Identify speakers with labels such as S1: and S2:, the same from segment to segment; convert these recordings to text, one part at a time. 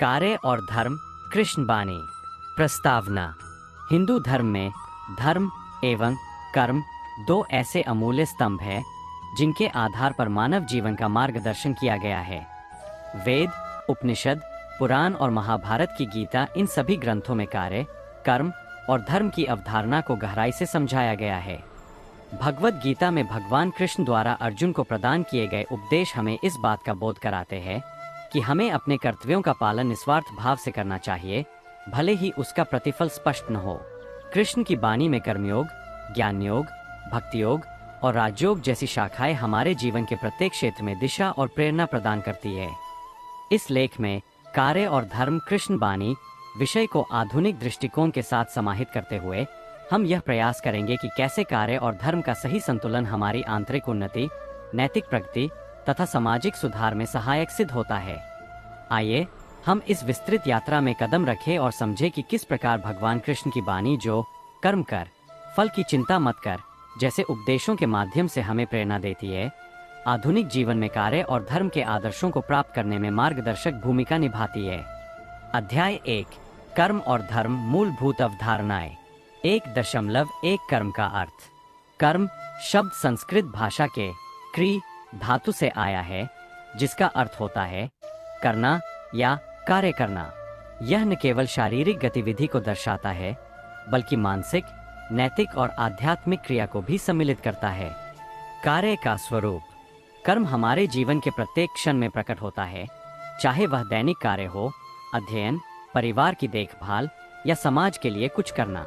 S1: कार्य और धर्म कृष्ण बानी। प्रस्तावना। हिंदू धर्म में धर्म एवं कर्म दो ऐसे अमूल्य स्तंभ हैं जिनके आधार पर मानव जीवन का मार्गदर्शन किया गया है। वेद, उपनिषद, पुराण और महाभारत की गीता, इन सभी ग्रंथों में कार्य, कर्म और धर्म की अवधारणा को गहराई से समझाया गया है। भगवद गीता में भगवान कृष्ण द्वारा अर्जुन को प्रदान किए गए उपदेश हमें इस बात का बोध कराते हैं कि हमें अपने कर्तव्यों का पालन निस्वार्थ भाव से करना चाहिए, भले ही उसका प्रतिफल स्पष्ट न हो। कृष्ण की बानी में कर्मयोग, ज्ञान योग, भक्ति योग और राजयोग जैसी शाखाएं हमारे जीवन के प्रत्येक क्षेत्र में दिशा और प्रेरणा प्रदान करती है। इस लेख में कार्य और धर्म कृष्ण बानी विषय को आधुनिक दृष्टिकोण के साथ समाहित करते हुए हम यह प्रयास करेंगे कि कैसे कार्य और धर्म का सही संतुलन हमारी आंतरिक उन्नति, नैतिक प्रगति तथा सामाजिक सुधार में सहायक सिद्ध होता है। आइए हम इस विस्तृत यात्रा में कदम रखें और समझें कि किस प्रकार भगवान कृष्ण की बानी, जो कर्म कर, फल की चिंता मत कर जैसे उपदेशों के माध्यम से हमें प्रेरणा देती है, आधुनिक जीवन में कार्य और धर्म के आदर्शों को प्राप्त करने में मार्गदर्शक भूमिका निभाती है। अध्याय 1, कर्म और धर्म मूलभूत अवधारणाएं। 1.1 कर्म का अर्थ। कर्म शब्द संस्कृत भाषा के क्री धातु से आया है, जिसका अर्थ होता है करना या कार्य करना। यह न केवल शारीरिक गतिविधि को दर्शाता है, बल्कि मानसिक, नैतिक और आध्यात्मिक क्रिया को भी सम्मिलित करता है। कार्य का स्वरूप। कर्म हमारे जीवन के प्रत्येक क्षण में प्रकट होता है, चाहे वह दैनिक कार्य हो, अध्ययन, परिवार की देखभाल या समाज के लिए कुछ करना।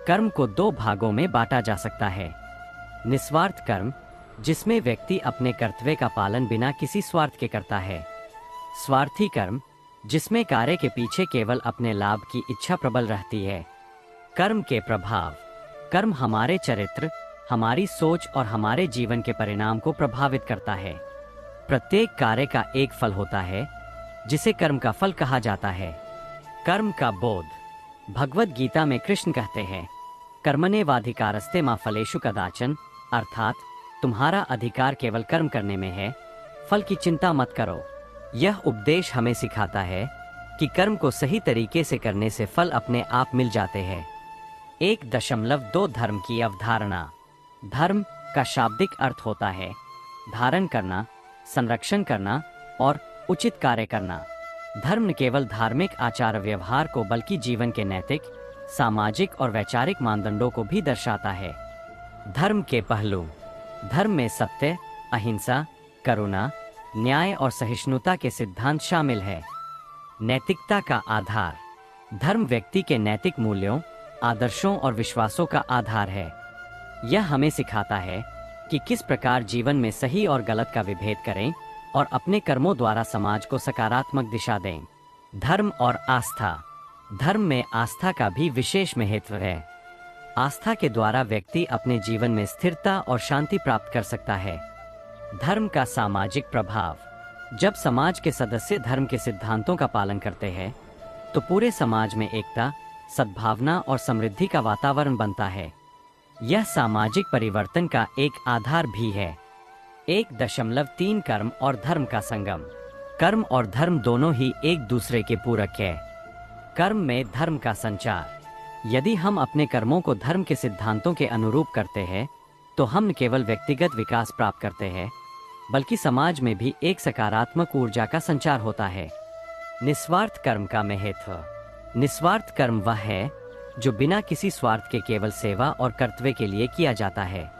S1: कर्म को दो भागों में बांटा जा सकता है। निस्वार्थ कर्म, जिसमें व्यक्ति अपने कर्तव्य का पालन बिना किसी स्वार्थ के करता है। स्वार्थी कर्म, जिसमें कार्य के पीछे केवल अपने लाभ की इच्छा प्रबल रहती है। कर्म के प्रभाव। कर्म हमारे चरित्र, हमारी सोच और हमारे जीवन के परिणाम को प्रभावित करता है। प्रत्येक कार्य का एक फल होता है, जिसे कर्म का फल कहा जाता है। कर्म का बोध। भगवद गीता में कृष्ण कहते हैं, कर्मण्येवाधिकारस्ते मा फलेषु कदाचन, अर्थात तुम्हारा अधिकार केवल कर्म करने में है, फल की चिंता मत करो। यह उपदेश हमें सिखाता है कि कर्म को सही तरीके से करने से फल अपने आप मिल जाते हैं। 1.2 धर्म की अवधारणा। धर्म का शाब्दिक अर्थ होता है धारण करना, संरक्षण करना और उचित कार्य करना। धर्म न केवल धार्मिक आचार व्यवहार को, बल्कि जीवन के नैतिक, सामाजिक और वैचारिक मानदंडों को भी दर्शाता है। धर्म के पहलू। धर्म में सत्य, अहिंसा, करुणा, न्याय और सहिष्णुता के सिद्धांत शामिल है। नैतिकता का आधार। धर्म व्यक्ति के नैतिक मूल्यों, आदर्शों और विश्वासों का आधार है। यह हमें सिखाता है कि किस प्रकार जीवन में सही और गलत का विभेद करें और अपने कर्मों द्वारा समाज को सकारात्मक दिशा दें। धर्म और आस्था। धर्म में आस्था का भी विशेष महत्व है। आस्था के द्वारा व्यक्ति अपने जीवन में स्थिरता और शांति प्राप्त कर सकता है। धर्म का सामाजिक प्रभाव। जब समाज के सदस्य धर्म के सिद्धांतों का पालन करते हैं, तो पूरे समाज में एकता, सद्भावना और समृद्धि का वातावरण बनता है। यह सामाजिक परिवर्तन का एक आधार भी है। 1.3 कर्म और धर्म का संगम। कर्म और धर्म दोनों ही एक दूसरे के पूरक है। कर्म में धर्म का संचार। यदि हम अपने कर्मों को धर्म के सिद्धांतों के अनुरूप करते हैं, तो हम न केवल व्यक्तिगत विकास प्राप्त करते हैं, बल्कि समाज में भी एक सकारात्मक ऊर्जा का संचार होता है। निस्वार्थ कर्म का महत्व। निस्वार्थ कर्म वह है जो बिना किसी स्वार्थ के केवल सेवा और कर्तव्य के लिए किया जाता है।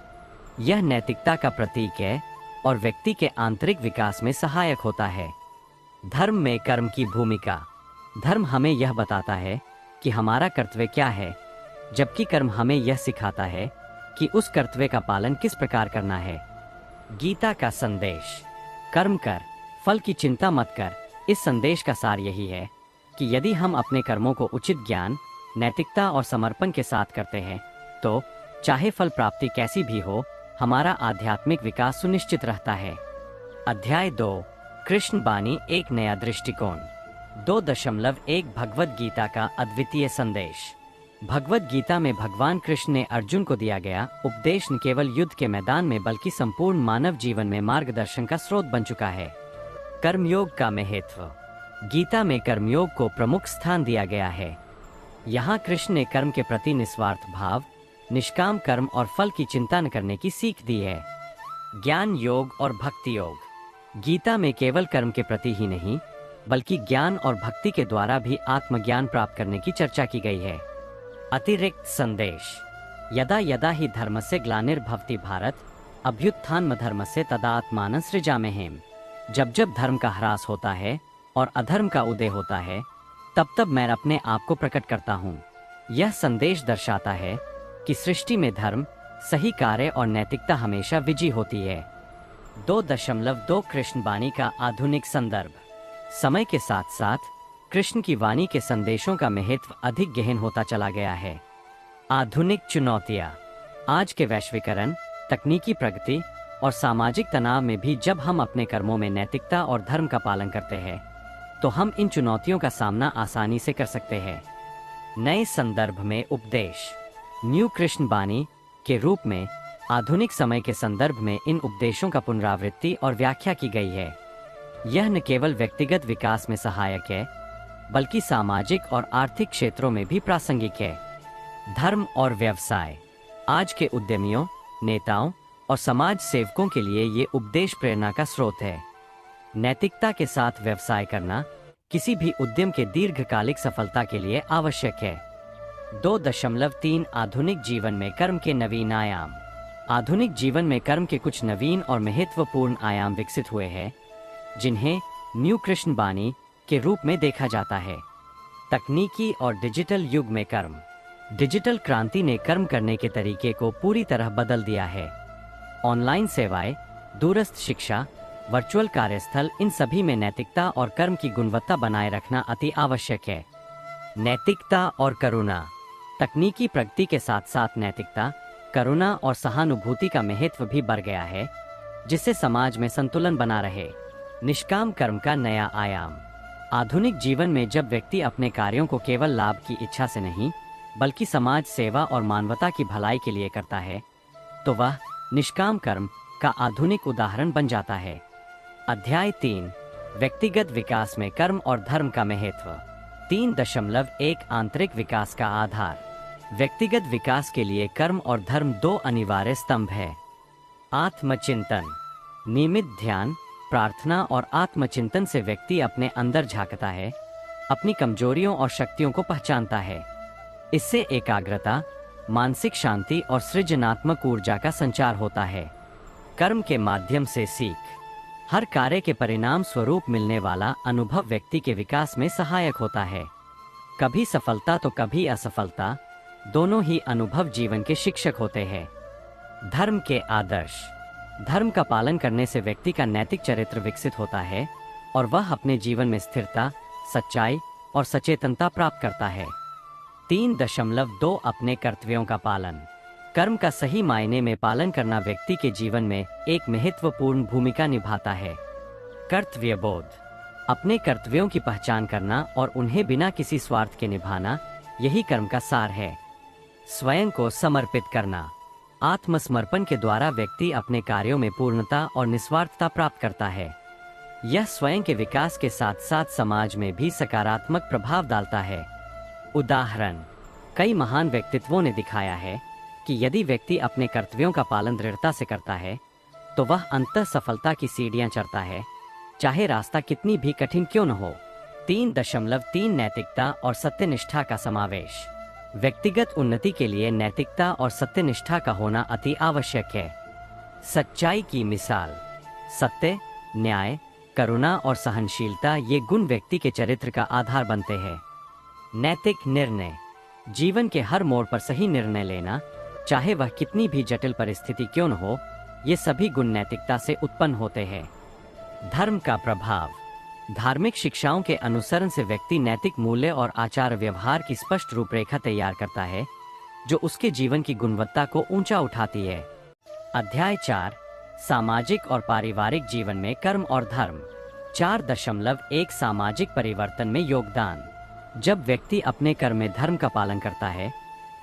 S1: यह नैतिकता का प्रतीक है और व्यक्ति के आंतरिक विकास में सहायक होता है। धर्म में कर्म की भूमिका। धर्म हमें यह बताता है कि हमारा कर्तव्य क्या है, जबकि कर्म हमें यह सिखाता है कि उस कर्तव्य का पालन किस प्रकार करना है। गीता का संदेश। कर्म कर, फल की चिंता मत कर। इस संदेश का सार यही है कि यदि हम अपने कर्मों को उचित ज्ञान, नैतिकता और समर्पण के साथ करते हैं, तो चाहे फल प्राप्ति कैसी भी हो, हमारा आध्यात्मिक विकास सुनिश्चित रहता है। अध्याय 2, कृष्ण बानी, एक नया दृष्टिकोण। 2.1 भगवद गीता का अद्वितीय संदेश। भगवद गीता में भगवान कृष्ण ने अर्जुन को दिया गया उपदेश न केवल युद्ध के मैदान में, बल्कि संपूर्ण मानव जीवन में मार्गदर्शन का स्रोत बन चुका है। कर्मयोग का महत्व। गीता में कर्मयोग को प्रमुख स्थान दिया गया है। यहाँ कृष्ण ने कर्म के प्रति निस्वार्थ भाव, निष्काम कर्म और फल की चिंता न करने की सीख दी है। ज्ञान योग और भक्ति योग। गीता में केवल कर्म के प्रति ही नहीं बल्कि ज्ञान और भक्ति के द्वारा भी आत्मज्ञान प्राप्त करने की चर्चा की गई है। अतिरिक्त संदेश। यदा यदा हि धर्मस्य ग्लानिर्भवति भारत अभ्युत्थानमधर्मस्य तदात्मानं सृजाम्यहम्। जब जब धर्म का ह्रास होता है और अधर्म का उदय होता है, तब तब मैं अपने आप को प्रकट करता हूँ। यह संदेश दर्शाता है कि सृष्टि में धर्म, सही कार्य और नैतिकता हमेशा विजयी होती है। 2.2 कृष्ण वाणी का आधुनिक संदर्भ। समय के साथ साथ कृष्ण की वाणी के संदेशों का महत्व अधिक गहन होता चला गया है। आधुनिक चुनौतियाँ। आज के वैश्वीकरण, तकनीकी प्रगति और सामाजिक तनाव में भी जब हम अपने कर्मों में नैतिकता और धर्म का पालन करते हैं, तो हम इन चुनौतियों का सामना आसानी से कर सकते हैं। नए संदर्भ में उपदेश। न्यू कृष्ण वाणी के रूप में आधुनिक समय के संदर्भ में इन उपदेशों का पुनरावृत्ति और व्याख्या की गई है। यह न केवल व्यक्तिगत विकास में सहायक है बल्कि सामाजिक और आर्थिक क्षेत्रों में भी प्रासंगिक है। धर्म और व्यवसाय। आज के उद्यमियों, नेताओं और समाज सेवकों के लिए ये उपदेश प्रेरणा का स्रोत है। नैतिकता के साथ व्यवसाय करना किसी भी उद्यम के दीर्घकालिक सफलता के लिए आवश्यक है। 2.3 आधुनिक जीवन में कर्म के नवीन आयाम। आधुनिक जीवन में कर्म के कुछ नवीन और महत्वपूर्ण आयाम विकसित हुए हैं, जिन्हें न्यू कृष्ण वाणी के रूप में देखा जाता है। तकनीकी और डिजिटल युग में कर्म। डिजिटल क्रांति ने कर्म करने के तरीके को पूरी तरह बदल दिया है। ऑनलाइन सेवाएं, दूरस्थ शिक्षा, वर्चुअल कार्यस्थल, इन सभी में नैतिकता और कर्म की गुणवत्ता बनाए रखना अति आवश्यक है। नैतिकता और करुणा। तकनीकी प्रगति के साथ साथ नैतिकता, करुणा और सहानुभूति का महत्व भी बढ़ गया है, जिससे समाज में संतुलन बना रहे। निष्काम कर्म का नया आयाम। आधुनिक जीवन में जब व्यक्ति अपने कार्यों को केवल लाभ की इच्छा से नहीं बल्कि समाज सेवा और मानवता की भलाई के लिए करता है, तो वह निष्काम कर्म का आधुनिक उदाहरण बन जाता है। अध्याय 3 व्यक्तिगत विकास में कर्म और धर्म का महत्व। 3.1 आंतरिक विकास का आधार। व्यक्तिगत विकास के लिए कर्म और धर्म 2 अनिवार्य स्तंभ है। आत्मचिंतन। नियमित ध्यान, प्रार्थना और आत्मचिंतन से व्यक्ति अपने अंदर झांकता है, अपनी कमजोरियों और शक्तियों को पहचानता है। इससे एकाग्रता, मानसिक शांति और सृजनात्मक ऊर्जा का संचार होता है। कर्म के माध्यम से सीख। हर कार्य के परिणाम स्वरूप मिलने वाला अनुभव व्यक्ति के विकास में सहायक होता है। कभी सफलता तो कभी असफलता, दोनों ही अनुभव जीवन के शिक्षक होते हैं। धर्म के आदर्श। धर्म का पालन करने से व्यक्ति का नैतिक चरित्र विकसित होता है और वह अपने जीवन में स्थिरता, सच्चाई और सचेतनता प्राप्त करता है। 3.2 अपने कर्तव्यों का पालन। कर्म का सही मायने में पालन करना व्यक्ति के जीवन में एक महत्वपूर्ण भूमिका निभाता है। कर्तव्य बोध। अपने कर्तव्यों की पहचान करना और उन्हें बिना किसी स्वार्थ के निभाना, यही कर्म का सार है। स्वयं को समर्पित करना। आत्मसमर्पण के द्वारा व्यक्ति अपने कार्यों में पूर्णता और निस्वार्थता प्राप्त करता है। यह स्वयं के विकास के साथ साथ समाज में भी सकारात्मक प्रभाव डालता है। उदाहरण। कई महान व्यक्तित्वों ने दिखाया है कि यदि व्यक्ति अपने कर्तव्यों का पालन दृढ़ता से करता है, तो वह अंततः सफलता की सीढ़ियां चढ़ता है, चाहे रास्ता कितनी भी कठिन क्यों न हो। 3.3 नैतिकता और सत्यनिष्ठा का समावेश। व्यक्तिगत उन्नति के लिए नैतिकता और सत्यनिष्ठा का होना अति आवश्यक है। सच्चाई की मिसाल। सत्य, न्याय, करुणा और सहनशीलता, ये गुण व्यक्ति के चरित्र का आधार बनते हैं। नैतिक निर्णय। जीवन के हर मोड़ पर सही निर्णय लेना, चाहे वह कितनी भी जटिल परिस्थिति क्यों न हो, ये सभी गुण नैतिकता से उत्पन्न होते हैं। धर्म का प्रभाव। धार्मिक शिक्षाओं के अनुसरण से व्यक्ति नैतिक मूल्य और आचार व्यवहार की स्पष्ट रूपरेखा तैयार करता है, जो उसके जीवन की गुणवत्ता को ऊंचा उठाती है। अध्याय 4 सामाजिक और पारिवारिक जीवन में कर्म और धर्म। 4.1 सामाजिक परिवर्तन में योगदान। जब व्यक्ति अपने कर्म में धर्म का पालन करता है,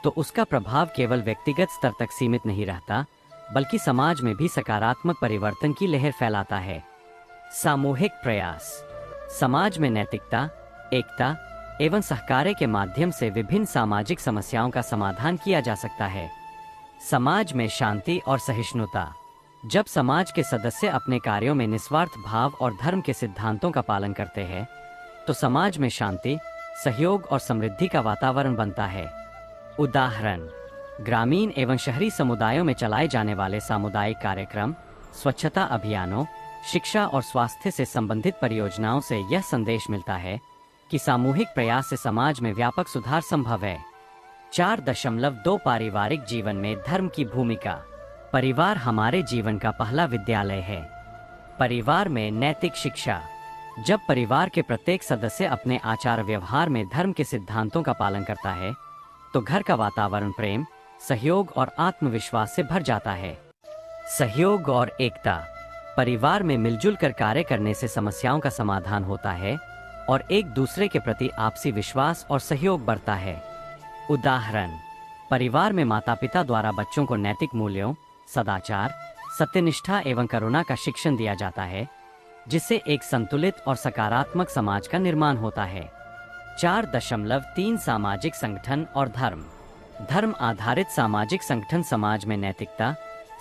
S1: तो उसका प्रभाव केवल व्यक्तिगत स्तर तक सीमित नहीं रहता, बल्कि समाज में भी सकारात्मक परिवर्तन की लहर फैलाता है। सामूहिक प्रयास। समाज में नैतिकता, एकता एवं सहकार्य के माध्यम से विभिन्न सामाजिक समस्याओं का समाधान किया जा सकता है। समाज में शांति और सहिष्णुता। जब समाज के सदस्य अपने कार्यों में निस्वार्थ भाव और धर्म के सिद्धांतों का पालन करते हैं, तो समाज में शांति, सहयोग और समृद्धि का वातावरण बनता है। उदाहरण, ग्रामीण एवं शहरी समुदायों में चलाए जाने वाले सामुदायिक कार्यक्रम, स्वच्छता अभियानों, शिक्षा और स्वास्थ्य से संबंधित परियोजनाओं से यह संदेश मिलता है कि सामूहिक प्रयास से समाज में व्यापक सुधार संभव है। 4.2 पारिवारिक जीवन में धर्म की भूमिका। परिवार हमारे जीवन का पहला विद्यालय है। परिवार में नैतिक शिक्षा। जब परिवार के प्रत्येक सदस्य अपने आचार व्यवहार में धर्म के सिद्धांतों का पालन करता है, तो घर का वातावरण प्रेम, सहयोग और आत्मविश्वास से भर जाता है। सहयोग और एकता। परिवार में मिलजुल कर कार्य करने से समस्याओं का समाधान होता है और एक दूसरे के प्रति आपसी विश्वास और सहयोग बढ़ता है। उदाहरण, परिवार में माता पिता द्वारा बच्चों को नैतिक मूल्यों, सदाचार, सत्यनिष्ठा एवं करुणा का शिक्षण दिया जाता है, जिससे एक संतुलित और सकारात्मक समाज का निर्माण होता है। 4.3 सामाजिक संगठन और धर्म। धर्म आधारित सामाजिक संगठन समाज में नैतिकता,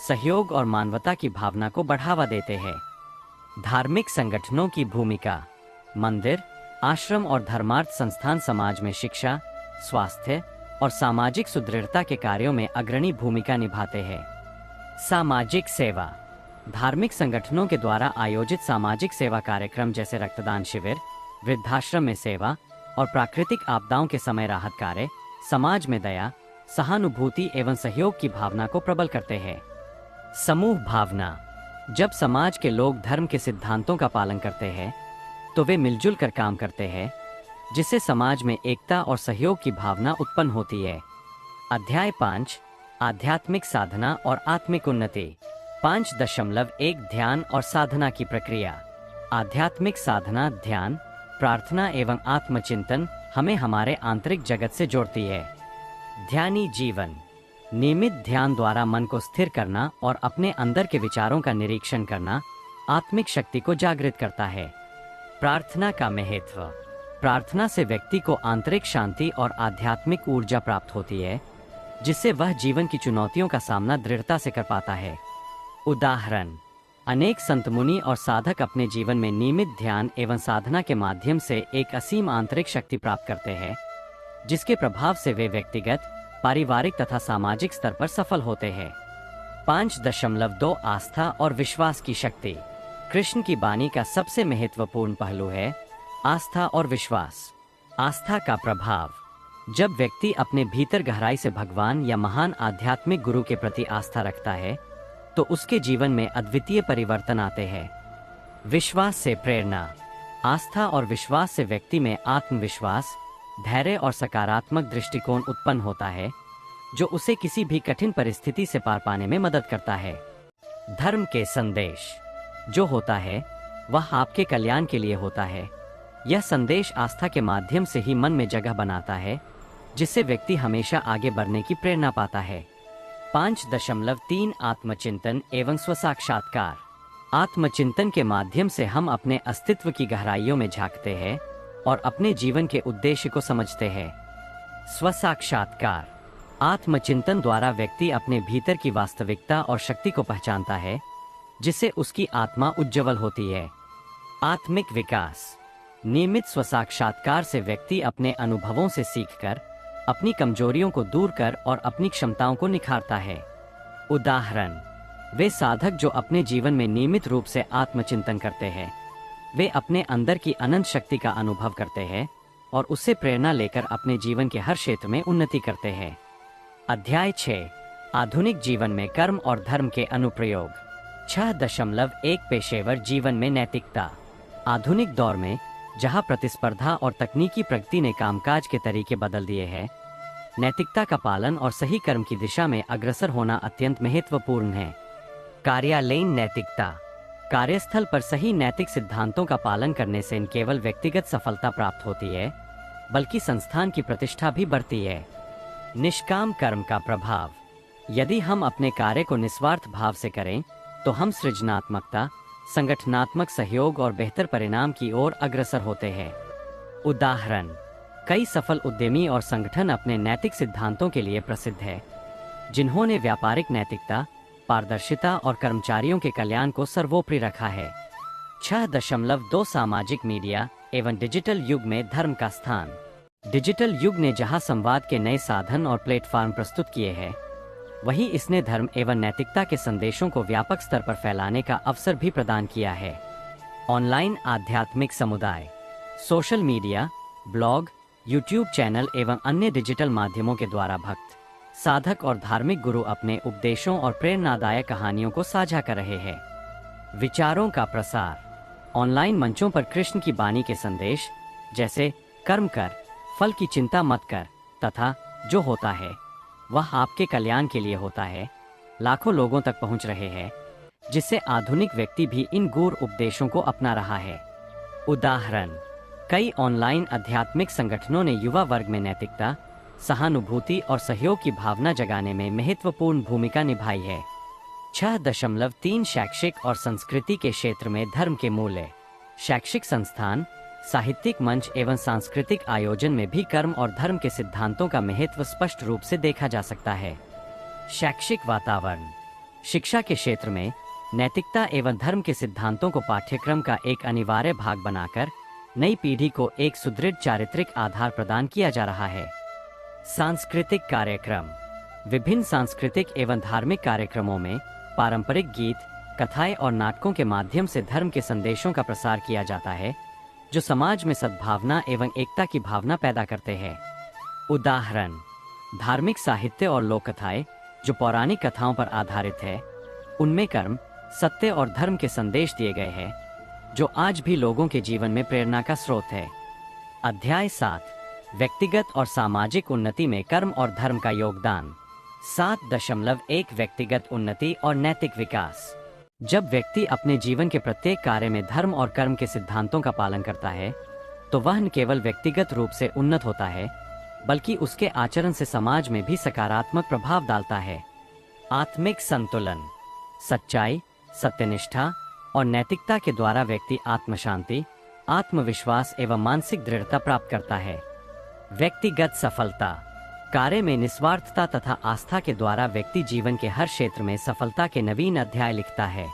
S1: सहयोग और मानवता की भावना को बढ़ावा देते हैं। धार्मिक संगठनों की भूमिका। मंदिर, आश्रम और धर्मार्थ संस्थान समाज में शिक्षा, स्वास्थ्य और सामाजिक सुदृढ़ता के कार्यों में अग्रणी भूमिका निभाते हैं। सामाजिक सेवा। धार्मिक संगठनों के द्वारा आयोजित सामाजिक सेवा कार्यक्रम जैसे रक्तदान शिविर, वृद्धाश्रम में सेवा और प्राकृतिक आपदाओं के समय राहत कार्य समाज में दया, सहानुभूति एवं सहयोग की भावना को प्रबल करते हैं। समूह भावना। जब समाज के लोग धर्म के सिद्धांतों का पालन करते हैं, तो वे मिलजुल कर काम करते हैं, जिससे समाज में एकता और सहयोग की भावना उत्पन्न होती है। अध्याय 5, आध्यात्मिक साधना और आत्मिक उन्नति। 5.1 ध्यान और साधना की प्रक्रिया। आध्यात्मिक साधना, ध्यान, प्रार्थना एवं आत्मचिंतन हमें हमारे आंतरिक जगत से जोड़ती है। ध्यानी जीवन। नियमित ध्यान द्वारा मन को स्थिर करना और अपने अंदर के विचारों का निरीक्षण करना आत्मिक शक्ति को जागृत करता है। प्रार्थना का महत्व। प्रार्थना से व्यक्ति को आंतरिक शांति और आध्यात्मिक ऊर्जा प्राप्त होती है, जिससे वह जीवन की चुनौतियों का सामना दृढ़ता से कर पाता है। उदाहरण, अनेक संत मुनि और साधक अपने जीवन में नियमित ध्यान एवं साधना के माध्यम से एक असीम आंतरिक शक्ति प्राप्त करते हैं, जिसके प्रभाव से वे व्यक्तिगत, पारिवारिक तथा सामाजिक स्तर पर सफल होते हैं। 5.2 आस्था और विश्वास की शक्ति। कृष्ण की वाणी का सबसे महत्वपूर्ण पहलू है आस्था और विश्वास। आस्था का प्रभाव। जब व्यक्ति अपने भीतर गहराई से भगवान या महान आध्यात्मिक गुरु के प्रति आस्था रखता है, तो उसके जीवन में अद्वितीय परिवर्तन आते हैं। विश्वास से प्रेरणा। आस्था और विश्वास से व्यक्ति में आत्मविश्वास, धैर्य और सकारात्मक दृष्टिकोण उत्पन्न होता है, जो उसे किसी भी कठिन परिस्थिति से पार पाने में मदद करता है। धर्म के संदेश जो होता है, वह आपके कल्याण के लिए होता है। यह संदेश आस्था के माध्यम से ही मन में जगह बनाता है, जिससे व्यक्ति हमेशा आगे बढ़ने की प्रेरणा पाता है। 5.3 आत्मचिंतन एवं स्वसाक्षात्कार। आत्मचिंतन के माध्यम से हम अपने अस्तित्व की गहराइयों में झांकते हैं और अपने जीवन के उद्देश्य को समझते हैं। स्वसाक्षात्कार। आत्मचिंतन द्वारा व्यक्ति अपने भीतर की वास्तविकता और शक्ति को पहचानता है, जिससे उसकी आत्मा उज्ज्वल होती है। आत्मिक विकास। नियमित स्वसाक्षात्कार से व्यक्ति अपने अनुभवों से सीखकर अपनी कमजोरियों को दूर कर और अपनी क्षमताओं को निखारता है। उदाहरण, वे साधक जो अपने जीवन में नियमित रूप से आत्मचिंतन करते हैं, वे अपने अंदर की अनंत शक्ति का अनुभव करते हैं और उससे प्रेरणा लेकर अपने जीवन के हर क्षेत्र में उन्नति करते हैं। अध्याय 6, आधुनिक जीवन में कर्म और धर्म के अनुप्रयोग। 6.1 पेशेवर जीवन में नैतिकता। आधुनिक दौर में जहां प्रतिस्पर्धा और तकनीकी प्रगति ने कामकाज के तरीके बदल दिए हैं, नैतिकता का पालन और सही कर्म की दिशा में अग्रसर होना अत्यंत महत्वपूर्ण है। कार्यालयीन नैतिकता। कार्यस्थल पर सही नैतिक सिद्धांतों का पालन करने से न केवल व्यक्तिगत सफलता प्राप्त होती है, बल्कि संस्थान की प्रतिष्ठा भी बढ़ती है। निष्काम कर्म का प्रभाव। यदि हम अपने कार्य को निस्वार्थ भाव से करें, तो हम सृजनात्मकता, संगठनात्मक सहयोग और बेहतर परिणाम की ओर अग्रसर होते हैं। उदाहरण, कई सफल उद्यमी और संगठन अपने नैतिक सिद्धांतों के लिए प्रसिद्ध है, जिन्होंने व्यापारिक नैतिकता, पारदर्शिता और कर्मचारियों के कल्याण को सर्वोपरि रखा है। 6.2 सामाजिक मीडिया एवं डिजिटल युग में धर्म का स्थान। डिजिटल युग ने जहां संवाद के नए साधन और प्लेटफॉर्म प्रस्तुत किए हैं, वहीं इसने धर्म एवं नैतिकता के संदेशों को व्यापक स्तर पर फैलाने का अवसर भी प्रदान किया है। ऑनलाइन आध्यात्मिक समुदाय, social media, blog, YouTube channel एवं अन्य डिजिटल माध्यमों के द्वारा भक्त, साधक और धार्मिक गुरु अपने उपदेशों और प्रेरणादायक कहानियों को साझा कर रहे हैं। विचारों का प्रसार। ऑनलाइन मंचों पर कृष्ण की बानी के संदेश जैसे कर्म कर, फल की चिंता मत कर तथा जो होता है वह आपके कल्याण के लिए होता है, लाखों लोगों तक पहुंच रहे हैं, जिससे आधुनिक व्यक्ति भी इन गूढ़ उपदेशों को अपना रहा है। उदाहरण, कई ऑनलाइन आध्यात्मिक संगठनों ने युवा वर्ग में नैतिकता, सहानुभूति और सहयोग की भावना जगाने में महत्वपूर्ण भूमिका निभाई है। 6.3 शैक्षिक और संस्कृति के क्षेत्र में धर्म के मूल्य। शैक्षिक संस्थान, साहित्यिक मंच एवं सांस्कृतिक आयोजन में भी कर्म और धर्म के सिद्धांतों का महत्व स्पष्ट रूप से देखा जा सकता है। शैक्षिक वातावरण। शिक्षा के क्षेत्र में नैतिकता एवं धर्म के सिद्धांतों को पाठ्यक्रम का एक अनिवार्य भाग बनाकर नई पीढ़ी को एक सुदृढ़ चारित्रिक आधार प्रदान किया जा रहा है। सांस्कृतिक कार्यक्रम। विभिन्न सांस्कृतिक एवं धार्मिक कार्यक्रमों में पारंपरिक गीत, कथाएं और नाटकों के माध्यम से धर्म के संदेशों का प्रसार किया जाता है, जो समाज में सद्भावना एवं एकता की भावना पैदा करते हैं। उदाहरण, धार्मिक साहित्य और लोक कथाएं जो पौराणिक कथाओं पर आधारित है, उनमें कर्म, सत्य और धर्म के संदेश दिए गए हैं, जो आज भी लोगों के जीवन में प्रेरणा का स्रोत है। अध्याय 7, व्यक्तिगत और सामाजिक उन्नति में कर्म और धर्म का योगदान। 7.1 व्यक्तिगत उन्नति और नैतिक विकास। जब व्यक्ति अपने जीवन के प्रत्येक कार्य में धर्म और कर्म के सिद्धांतों का पालन करता है, तो वह न केवल व्यक्तिगत रूप से उन्नत होता है, बल्कि उसके आचरण से समाज में भी सकारात्मक प्रभाव डालता है। आत्मिक संतुलन। सच्चाई, सत्यनिष्ठा और नैतिकता के द्वारा व्यक्ति आत्मशांति, आत्मविश्वास एवं मानसिक दृढ़ता प्राप्त करता है। व्यक्तिगत सफलता। कार्य में निस्वार्थता तथा आस्था के द्वारा व्यक्ति जीवन के हर क्षेत्र में सफलता के नवीन अध्याय लिखता है।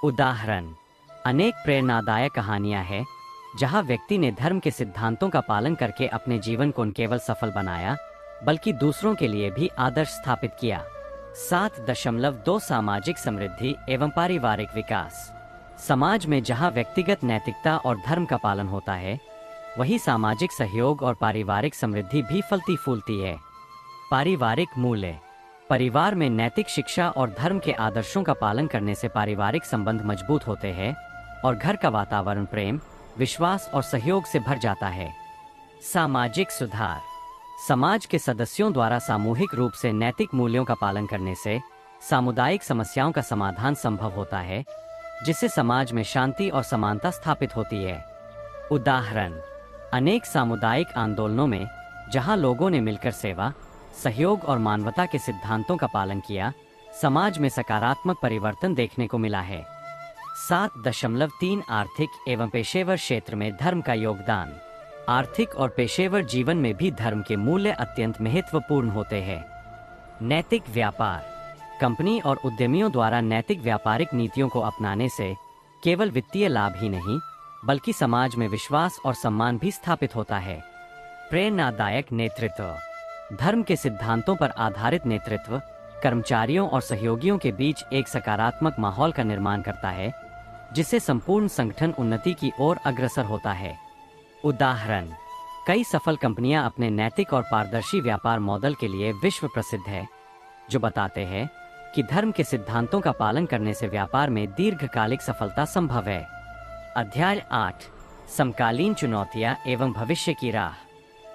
S1: उदाहरण, अनेक प्रेरणादायक कहानियां हैं जहां व्यक्ति ने धर्म के सिद्धांतों का पालन करके अपने जीवन को न केवल सफल बनाया, बल्कि दूसरों के लिए भी आदर्श स्थापित किया। 7.2 सामाजिक समृद्धि एवं पारिवारिक विकास। समाज में जहां व्यक्तिगत नैतिकता और धर्म का पालन होता है, वही सामाजिक सहयोग और पारिवारिक समृद्धि भी फलती फूलती है। पारिवारिक मूल्य। परिवार में नैतिक शिक्षा और धर्म के आदर्शों का पालन करने से पारिवारिक संबंध मजबूत होते हैं और घर का वातावरण प्रेम, विश्वास और सहयोग से भर जाता है। सामाजिक सुधार। समाज के सदस्यों द्वारा सामूहिक रूप से नैतिक मूल्यों का पालन करने से सामुदायिक समस्याओं का समाधान संभव होता है, जिससे समाज में शांति और समानता स्थापित होती है। उदाहरण, अनेक सामुदायिक आंदोलनों में जहां लोगों ने मिलकर सेवा, सहयोग और मानवता के सिद्धांतों का पालन किया, समाज में सकारात्मक परिवर्तन देखने को मिला है। 7.3 आर्थिक एवं पेशेवर क्षेत्र में धर्म का योगदान। आर्थिक और पेशेवर जीवन में भी धर्म के मूल्य अत्यंत महत्वपूर्ण होते हैं। नैतिक व्यापार। कंपनी और उद्यमियों द्वारा नैतिक व्यापारिक नीतियों को अपनाने से केवल वित्तीय लाभ ही नहीं, बल्कि समाज में विश्वास और सम्मान भी स्थापित होता है। प्रेरणादायक नेतृत्व। धर्म के सिद्धांतों पर आधारित नेतृत्व कर्मचारियों और सहयोगियों के बीच एक सकारात्मक माहौल का निर्माण करता है, जिससे संपूर्ण संगठन उन्नति की ओर अग्रसर होता है। उदाहरण, कई सफल कंपनियां अपने नैतिक और पारदर्शी व्यापार मॉडल के लिए विश्व प्रसिद्ध है, जो बताते हैं कि धर्म के सिद्धांतों का पालन करने से व्यापार में दीर्घकालिक सफलता संभव है। अध्याय 8, समकालीन चुनौतियां एवं भविष्य की राह।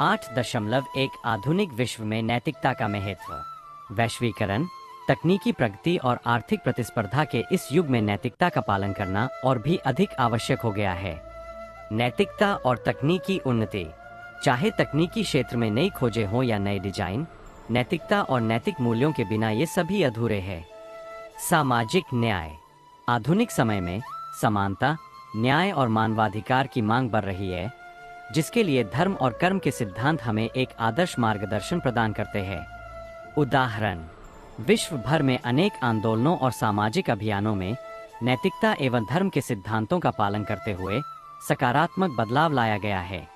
S1: 8.1 आधुनिक विश्व में नैतिकता का महत्व। वैश्वीकरण, तकनीकी प्रगति और आर्थिक प्रतिस्पर्धा के इस युग में नैतिकता का पालन करना और भी अधिक आवश्यक हो गया है। नैतिकता और तकनीकी उन्नति। चाहे तकनीकी क्षेत्र में नई खोजें हों या नए डिजाइन, नैतिकता और नैतिक मूल्यों के बिना ये सभी अधूरे हैं। सामाजिक न्याय। आधुनिक समय में समानता, न्याय और मानवाधिकार की मांग बढ़ रही है, जिसके लिए धर्म और कर्म के सिद्धांत हमें एक आदर्श मार्गदर्शन प्रदान करते हैं। उदाहरण, विश्व भर में अनेक आंदोलनों और सामाजिक अभियानों में नैतिकता एवं धर्म के सिद्धांतों का पालन करते हुए सकारात्मक बदलाव लाया गया है।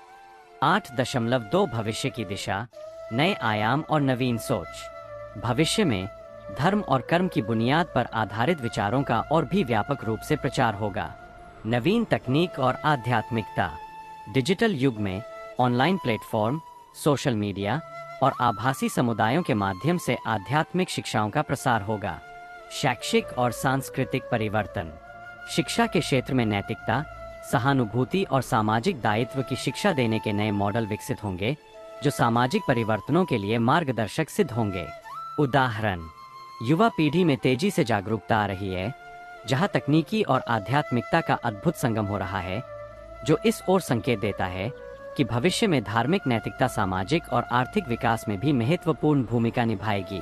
S1: 8.2 भविष्य की दिशा, नए आयाम और नवीन सोच। भविष्य में धर्म और कर्म की बुनियाद पर आधारित विचारों का और भी व्यापक रूप से प्रचार होगा। नवीन तकनीक और आध्यात्मिकता। डिजिटल युग में ऑनलाइन प्लेटफॉर्म, सोशल मीडिया और आभासी समुदायों के माध्यम से आध्यात्मिक शिक्षाओं का प्रसार होगा। शैक्षिक और सांस्कृतिक परिवर्तन। शिक्षा के क्षेत्र में नैतिकता, सहानुभूति और सामाजिक दायित्व की शिक्षा देने के नए मॉडल विकसित होंगे, जो सामाजिक परिवर्तनों के लिए मार्गदर्शक सिद्ध होंगे। उदाहरण, युवा पीढ़ी में तेजी से जागरूकता आ रही है, जहां तकनीकी और आध्यात्मिकता का अद्भुत संगम हो रहा है, जो इस ओर संकेत देता है कि भविष्य में धार्मिक नैतिकता सामाजिक और आर्थिक विकास में भी महत्वपूर्ण भूमिका निभाएगी।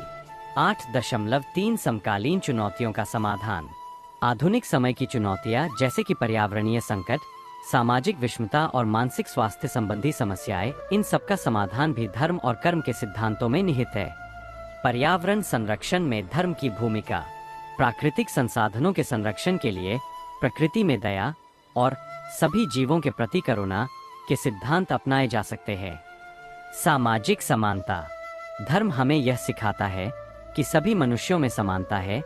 S1: 8.3 समकालीन चुनौतियों का समाधान। आधुनिक समय की चुनौतियां जैसे कि पर्यावरणीय संकट, सामाजिक विषमता और मानसिक स्वास्थ्य संबंधी समस्याएं, इन सबका समाधान भी धर्म और कर्म के सिद्धांतों में निहित है। पर्यावरण संरक्षण में धर्म की भूमिका। प्राकृतिक संसाधनों के संरक्षण के लिए प्रकृति में दया और सभी जीवों के प्रति करुणा के सिद्धांत अपनाए जा सकते हैं। सामाजिक समानता। धर्म हमें यह सिखाता है कि सभी मनुष्यों में समानता है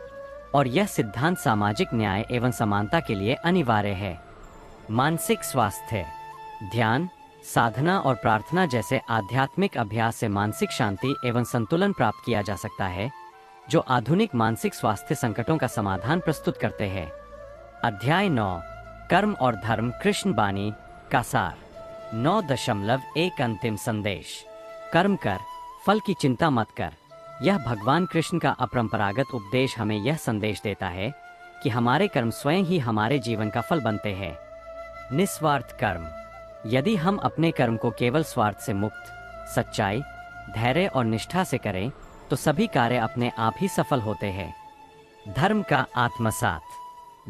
S1: और यह सिद्धांत सामाजिक न्याय एवं समानता के लिए अनिवार्य है। मानसिक स्वास्थ्य। ध्यान, साधना और प्रार्थना जैसे आध्यात्मिक अभ्यास से मानसिक शांति एवं संतुलन प्राप्त किया जा सकता है, जो आधुनिक मानसिक स्वास्थ्य संकटों का समाधान प्रस्तुत करते हैं। अध्याय 9, कर्म और धर्म, कृष्ण बानी का सार। 9.1 अंतिम संदेश। कर्म कर, फल की चिंता मत कर। यह भगवान कृष्ण का अपरंपरागत उपदेश हमें यह संदेश देता है कि हमारे कर्म स्वयं ही हमारे जीवन का फल बनते हैं। निस्वार्थ कर्म। यदि हम अपने कर्म को केवल स्वार्थ से मुक्त, सच्चाई, धैर्य और निष्ठा से करें, तो सभी कार्य अपने आप ही सफल होते हैं। धर्म का आत्मसात।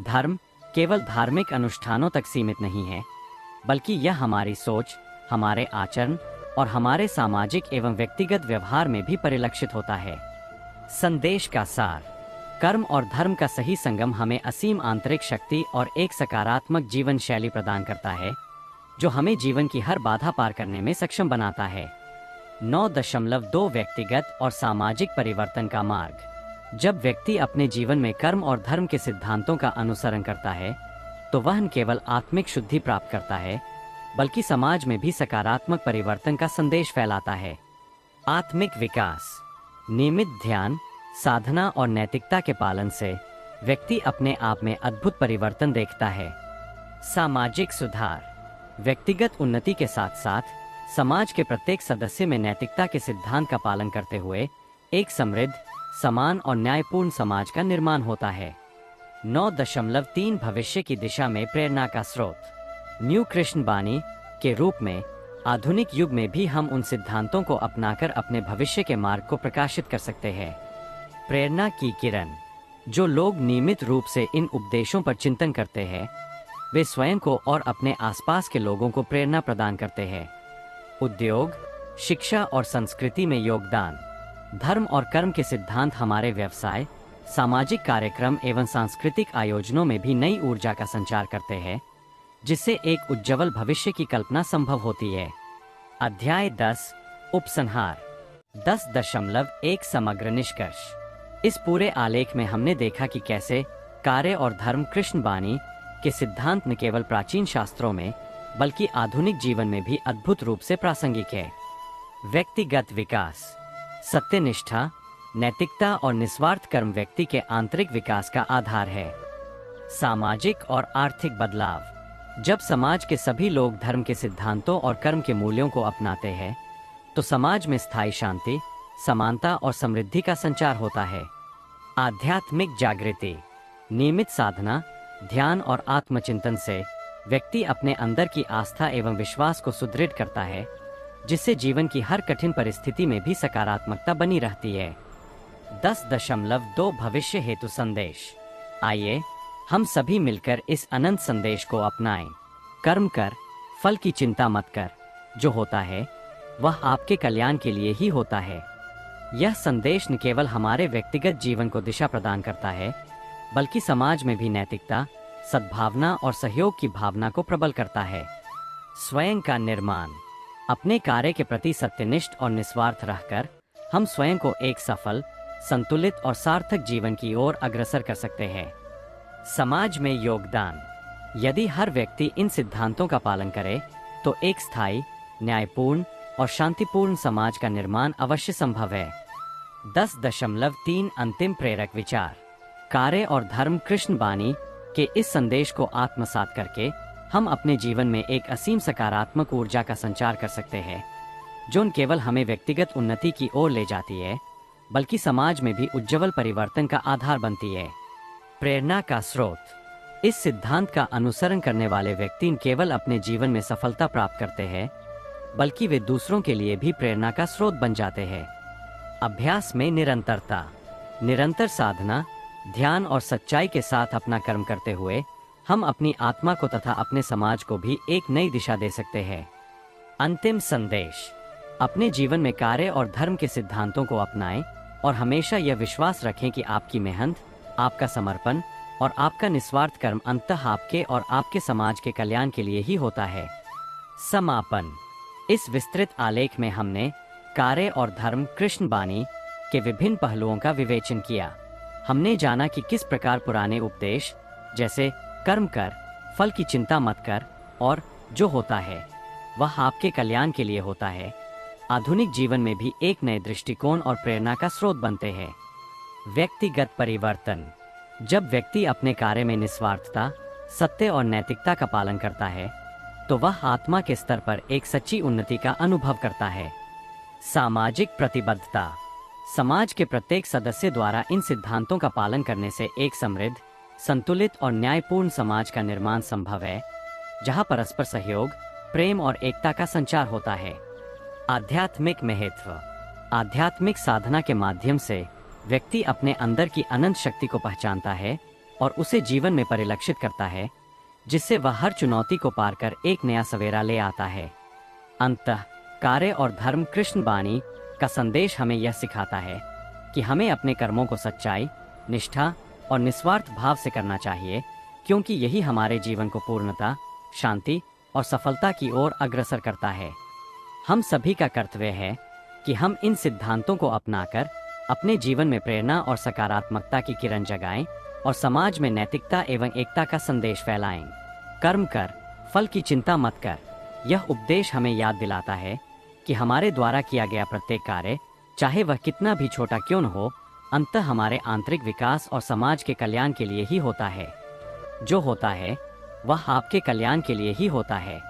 S1: धर्म केवल धार्मिक अनुष्ठानों तक सीमित नहीं है, बल्कि यह हमारी सोच, हमारे आचरण और हमारे सामाजिक एवं व्यक्तिगत व्यवहार में भी परिलक्षित होता है। संदेश का सार। कर्म और धर्म का सही संगम हमें असीम आंतरिक शक्ति और एक सकारात्मक जीवन शैली प्रदान करता है, जो हमें जीवन की हर बाधा पार करने में सक्षम बनाता है। 9.2 व्यक्तिगत और सामाजिक परिवर्तन का मार्ग। जब व्यक्ति अपने जीवन में कर्म और धर्म के सिद्धांतों का अनुसरण करता है, तो वह न केवल आत्मिक शुद्धि प्राप्त करता है, बल्कि समाज में भी सकारात्मक परिवर्तन का संदेश फैलाता है। आत्मिक विकास। नियमित ध्यान, साधना और नैतिकता के पालन से व्यक्ति अपने आप में अद्भुत परिवर्तन देखता है। सामाजिक सुधार। व्यक्तिगत उन्नति के साथ साथ समाज के प्रत्येक सदस्य में नैतिकता के सिद्धांत का पालन करते हुए एक समृद्ध, समान और न्यायपूर्ण समाज का निर्माण होता है। 9.3 भविष्य की दिशा में प्रेरणा का स्रोत। न्यू कृष्ण बानी के रूप में आधुनिक युग में भी हम उन सिद्धांतों को अपनाकर अपने भविष्य के मार्ग को प्रकाशित कर सकते हैं। प्रेरणा की किरण। जो लोग नियमित रूप से इन उपदेशों पर चिंतन करते हैं, वे स्वयं को और अपने आसपास के लोगों को प्रेरणा प्रदान करते हैं। उद्योग, शिक्षा और संस्कृति में योगदान। धर्म और कर्म के सिद्धांत हमारे व्यवसाय, सामाजिक कार्यक्रम एवं सांस्कृतिक आयोजनों में भी नई ऊर्जा का संचार करते हैं, जिससे एक उज्ज्वल भविष्य की कल्पना संभव होती है। अध्याय 10, उपसंहार। 10.1 समग्र निष्कर्ष। इस पूरे आलेख में हमने देखा कि कैसे कार्य और धर्म कृष्ण बानी के सिद्धांत न केवल प्राचीन शास्त्रों में, बल्कि आधुनिक जीवन में भी अद्भुत रूप से प्रासंगिक है। व्यक्तिगत विकास। सत्यनिष्ठा, नैतिकता और निस्वार्थ कर्म व्यक्ति के आंतरिक विकास का आधार है। सामाजिक और आर्थिक बदलाव। जब समाज के सभी लोग धर्म के सिद्धांतों और कर्म के मूल्यों को अपनाते हैं, तो समाज में स्थायी शांति, समानता और समृद्धि का संचार होता है। आध्यात्मिक जागृति। नियमित साधना, ध्यान और आत्मचिंतन से व्यक्ति अपने अंदर की आस्था एवं विश्वास को सुदृढ़ करता है, जिससे जीवन की हर कठिन परिस्थिति में भी सकारात्मकता बनी रहती है। 10.2 भविष्य हेतु संदेश। आइए हम सभी मिलकर इस अनंत संदेश को अपनाएं। कर्म कर, फल की चिंता मत कर। जो होता है वह आपके कल्याण के लिए ही होता है। यह संदेश न केवल हमारे व्यक्तिगत जीवन को दिशा प्रदान करता है, बल्कि समाज में भी नैतिकता, सद्भावना और सहयोग की भावना को प्रबल करता है। स्वयं का निर्माण। अपने कार्य के प्रति सत्यनिष्ठ और निस्वार्थ रहकर हम स्वयं को एक सफल, संतुलित और सार्थक जीवन की ओर अग्रसर कर सकते हैं। समाज में योगदान। यदि हर व्यक्ति इन सिद्धांतों का पालन करे तो एक स्थायी, न्यायपूर्ण और शांतिपूर्ण समाज का निर्माण अवश्य संभव है। 10.3 अंतिम प्रेरक विचार। कार्य और धर्म कृष्ण बानी के इस संदेश को आत्मसात करके हम अपने जीवन में एक असीम सकारात्मक ऊर्जा का संचार कर सकते हैं, जो न केवल हमें व्यक्तिगत उन्नति की ओर ले जाती है, बल्कि समाज में भी उज्जवल परिवर्तन का आधार बनती है। प्रेरणा का स्रोत। इस सिद्धांत का अनुसरण करने वाले व्यक्ति न केवल अपने जीवन में सफलता प्राप्त करते हैं, बल्कि वे दूसरों के लिए भी प्रेरणा का स्रोत बन जाते हैं। अभ्यास में निरंतरता। निरंतर साधना, ध्यान और सच्चाई के साथ अपना कर्म करते हुए हम अपनी आत्मा को तथा अपने समाज को भी एक नई दिशा दे सकते हैं। अंतिम संदेश। अपने जीवन में कार्य और धर्म के सिद्धांतों को अपनाएं और हमेशा यह विश्वास रखें कि आपकी मेहनत, आपका समर्पण और आपका निस्वार्थ कर्म अंततः आपके और आपके समाज के कल्याण के लिए ही होता है। समापन। इस विस्तृत आलेख में हमने कार्य और धर्म कृष्ण बानी के विभिन्न पहलुओं का विवेचन किया। हमने जाना कि किस प्रकार पुराने उपदेश जैसे कर्म कर, फल की चिंता मत कर और जो होता है वह आपके कल्याण के लिए होता है, आधुनिक जीवन में भी एक नए दृष्टिकोण और प्रेरणा का स्रोत बनते हैं। व्यक्तिगत परिवर्तन। जब व्यक्ति अपने कार्य में निस्वार्थता, सत्य और नैतिकता का पालन करता है तो वह आत्मा के स्तर पर एक सच्ची उन्नति का अनुभव करता है। सामाजिक प्रतिबद्धता। समाज के प्रत्येक सदस्य द्वारा इन सिद्धांतों का पालन करने से एक समृद्ध, संतुलित और न्यायपूर्ण समाज का निर्माण संभव है, जहां परस्पर सहयोग, प्रेम और एकता का संचार होता है। आध्यात्मिक महत्व। आध्यात्मिक साधना के माध्यम से व्यक्ति अपने अंदर की अनंत शक्ति को पहचानता है और उसे जीवन में परिलक्षित करता है, जिससे वह हर चुनौती को पार कर एक नया सवेरा ले आता है। अंततः कार्य और धर्म कृष्ण बानी का संदेश हमें यह सिखाता है कि हमें अपने कर्मों को सच्चाई, निष्ठा और निस्वार्थ भाव से करना चाहिए, क्योंकि यही हमारे जीवन को पूर्णता, शांति और सफलता की ओर अग्रसर करता है। हम सभी का कर्तव्य है कि हम इन सिद्धांतों को अपनाकर अपने जीवन में प्रेरणा और सकारात्मकता की किरण जगाएं और समाज में नैतिकता एवं एकता का संदेश फैलाएं। कर्म कर, फल की चिंता मत कर। यह उपदेश हमें याद दिलाता है कि हमारे द्वारा किया गया प्रत्येक कार्य, चाहे वह कितना भी छोटा क्यों न हो, अंततः हमारे आंतरिक विकास और समाज के कल्याण के लिए ही होता है। जो होता है वह आपके कल्याण के लिए ही होता है।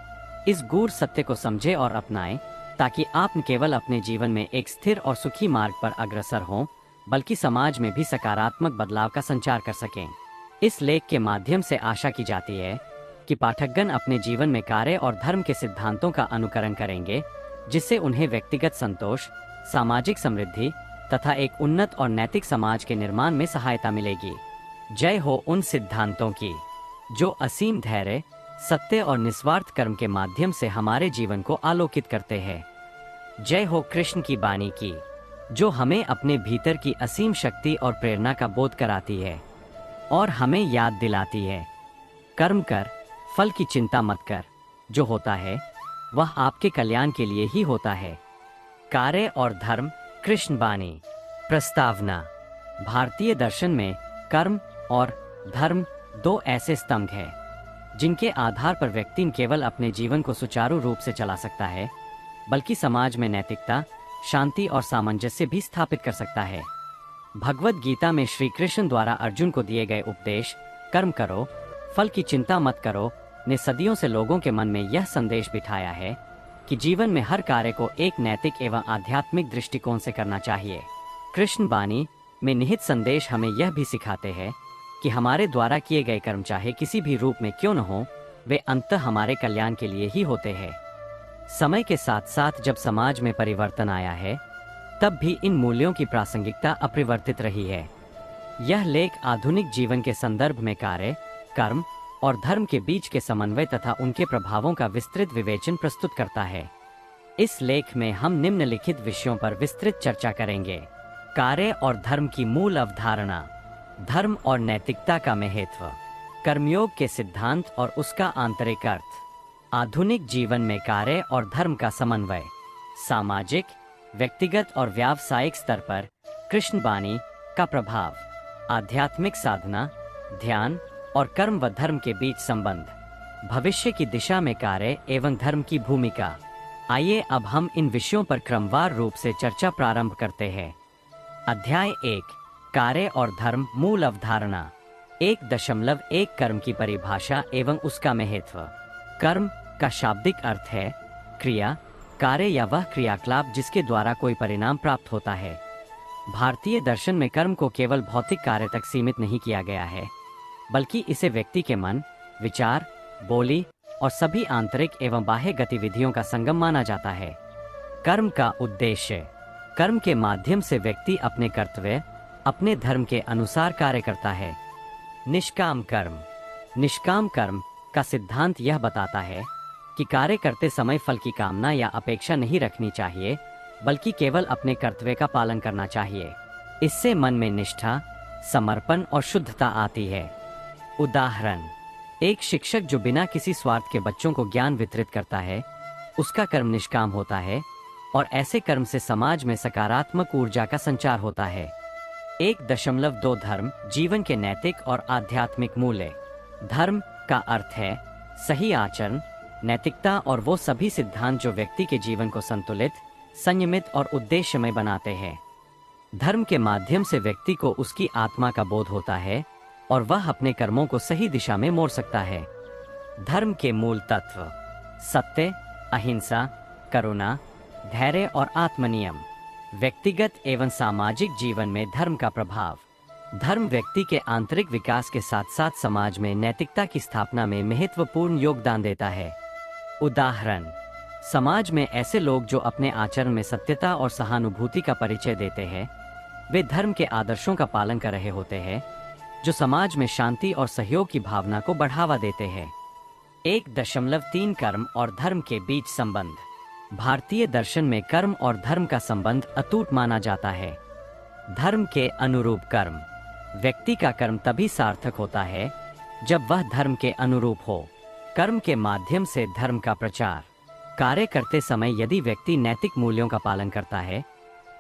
S1: इस गूढ़ सत्य को समझें और अपनाएं, ताकि आप न केवल अपने जीवन में एक स्थिर और सुखी मार्ग पर अग्रसर हों, बल्कि समाज में भी सकारात्मक बदलाव का संचार कर सकें। इस लेख के माध्यम से आशा की जाती है कि पाठकगण अपने जीवन में कार्य और धर्म के सिद्धांतों का अनुकरण करेंगे, जिससे उन्हें व्यक्तिगत संतोष, सामाजिक समृद्धि तथा एक उन्नत और नैतिक समाज के निर्माण में सहायता मिलेगी। जय हो उन सिद्धांतों की जो असीम धैर्य, सत्य और निस्वार्थ कर्म के माध्यम से हमारे जीवन को आलोकित करते हैं। जय हो कृष्ण की बानी की, जो हमें अपने भीतर की असीम शक्ति और प्रेरणा का बोध कराती है और हमें याद दिलाती है, कर्म कर, फल की चिंता मत कर। जो होता है वह आपके कल्याण के लिए ही होता है। कार्य और धर्म कृष्ण बानी। प्रस्तावना। भारतीय दर्शन में कर्म और धर्म दो ऐसे स्तंभ हैं जिनके आधार पर व्यक्ति न केवल अपने जीवन को सुचारू रूप से चला सकता है, बल्कि समाज में नैतिकता, शांति और सामंजस्य भी स्थापित कर सकता है। भगवद गीता में श्री कृष्ण द्वारा अर्जुन को दिए गए उपदेश कर्म करो, फल की चिंता मत करो ने सदियों से लोगों के मन में यह संदेश बिठाया है कि जीवन में हर कार्य को एक नैतिक एवं आध्यात्मिक दृष्टिकोण से करना चाहिए। कृष्ण बानी में निहित संदेश हमें यह भी सिखाते हैं कि हमारे द्वारा किए गए कर्म चाहे किसी भी रूप में क्यों न हो, वे अंततः हमारे कल्याण के लिए ही होते हैं। समय के साथ साथ जब समाज में परिवर्तन आया है, तब भी इन मूल्यों की प्रासंगिकता अपरिवर्तित रही है। यह लेख आधुनिक जीवन के संदर्भ में कार्य, कर्म और धर्म के बीच के समन्वय तथा उनके प्रभावों का विस्तृत विवेचन प्रस्तुत करता है। इस लेख में हम निम्नलिखित विषयों पर विस्तृत चर्चा करेंगे। कार्य और धर्म की मूल अवधारणा, धर्म और नैतिकता का महत्व, कर्मयोग के सिद्धांत और उसका आंतरिक अर्थ, आधुनिक जीवन में कार्य और धर्म का समन्वय, सामाजिक, व्यक्तिगत और व्यावसायिक स्तर पर कृष्ण वाणी का प्रभाव, आध्यात्मिक साधना, ध्यान और कर्म व धर्म के बीच संबंध, भविष्य की दिशा में कार्य एवं धर्म की भूमिका। आइए अब हम इन विषयों पर क्रमवार रूप से चर्चा प्रारंभ करते हैं। अध्याय 1, कार्य और धर्म मूल अवधारणा। 1.1 कर्म की परिभाषा एवं उसका महत्व। कर्म का शाब्दिक अर्थ है क्रिया, कार्य या वह क्रियाकलाप जिसके द्वारा कोई परिणाम प्राप्त होता है। भारतीय दर्शन में कर्म को केवल भौतिक कार्य तक सीमित नहीं किया गया है, बल्कि इसे व्यक्ति के मन, विचार, बोली और सभी आंतरिक एवं बाह्य गतिविधियों का संगम माना जाता है। कर्म का उद्देश्य, कर्म के माध्यम से व्यक्ति अपने कर्तव्य, अपने धर्म के अनुसार कार्य करता है। निष्काम कर्म, निष्काम कर्म का सिद्धांत यह बताता है कि कार्य करते समय फल की कामना या अपेक्षा नहीं रखनी चाहिए, बल्कि केवल अपने कर्तव्य का पालन करना चाहिए। इससे मन में निष्ठा, समर्पण और शुद्धता आती है। उदाहरण, एक शिक्षक जो बिना किसी स्वार्थ के बच्चों को ज्ञान वितरित करता है, उसका कर्म निष्काम होता है और ऐसे कर्म से समाज में सकारात्मक ऊर्जा का संचार होता है। 1.2 धर्म, जीवन के नैतिक और आध्यात्मिक मूल्य। धर्म का अर्थ है सही आचरण, नैतिकता और वो सभी सिद्धांत जो व्यक्ति के जीवन को संतुलित, संयमित और उद्देश्यमय बनाते हैं। धर्म के माध्यम से व्यक्ति को उसकी आत्मा का बोध होता है और वह अपने कर्मों को सही दिशा में मोड़ सकता है। धर्म के मूल तत्व, सत्य, अहिंसा, करुणा, धैर्य और आत्मनियम। व्यक्तिगत एवं सामाजिक जीवन में धर्म का प्रभाव। धर्म व्यक्ति के आंतरिक विकास के साथ साथ समाज में नैतिकता की स्थापना में महत्वपूर्ण योगदान देता है। उदाहरण, समाज में ऐसे लोग जो अपने आचरण में सत्यता और सहानुभूति का परिचय देते हैं, वे धर्म के आदर्शों का पालन कर रहे होते हैं, जो समाज में शांति और सहयोग की भावना को बढ़ावा देते हैं। 1.3 कर्म और धर्म के बीच संबंध। भारतीय दर्शन में कर्म और धर्म का संबंध अटूट माना जाता है। धर्म के अनुरूप कर्म। व्यक्ति का कर्म तभी सार्थक होता है जब वह धर्म के अनुरूप हो। कर्म के माध्यम से धर्म का प्रचार। कार्य करते समय यदि व्यक्ति नैतिक मूल्यों का पालन करता है,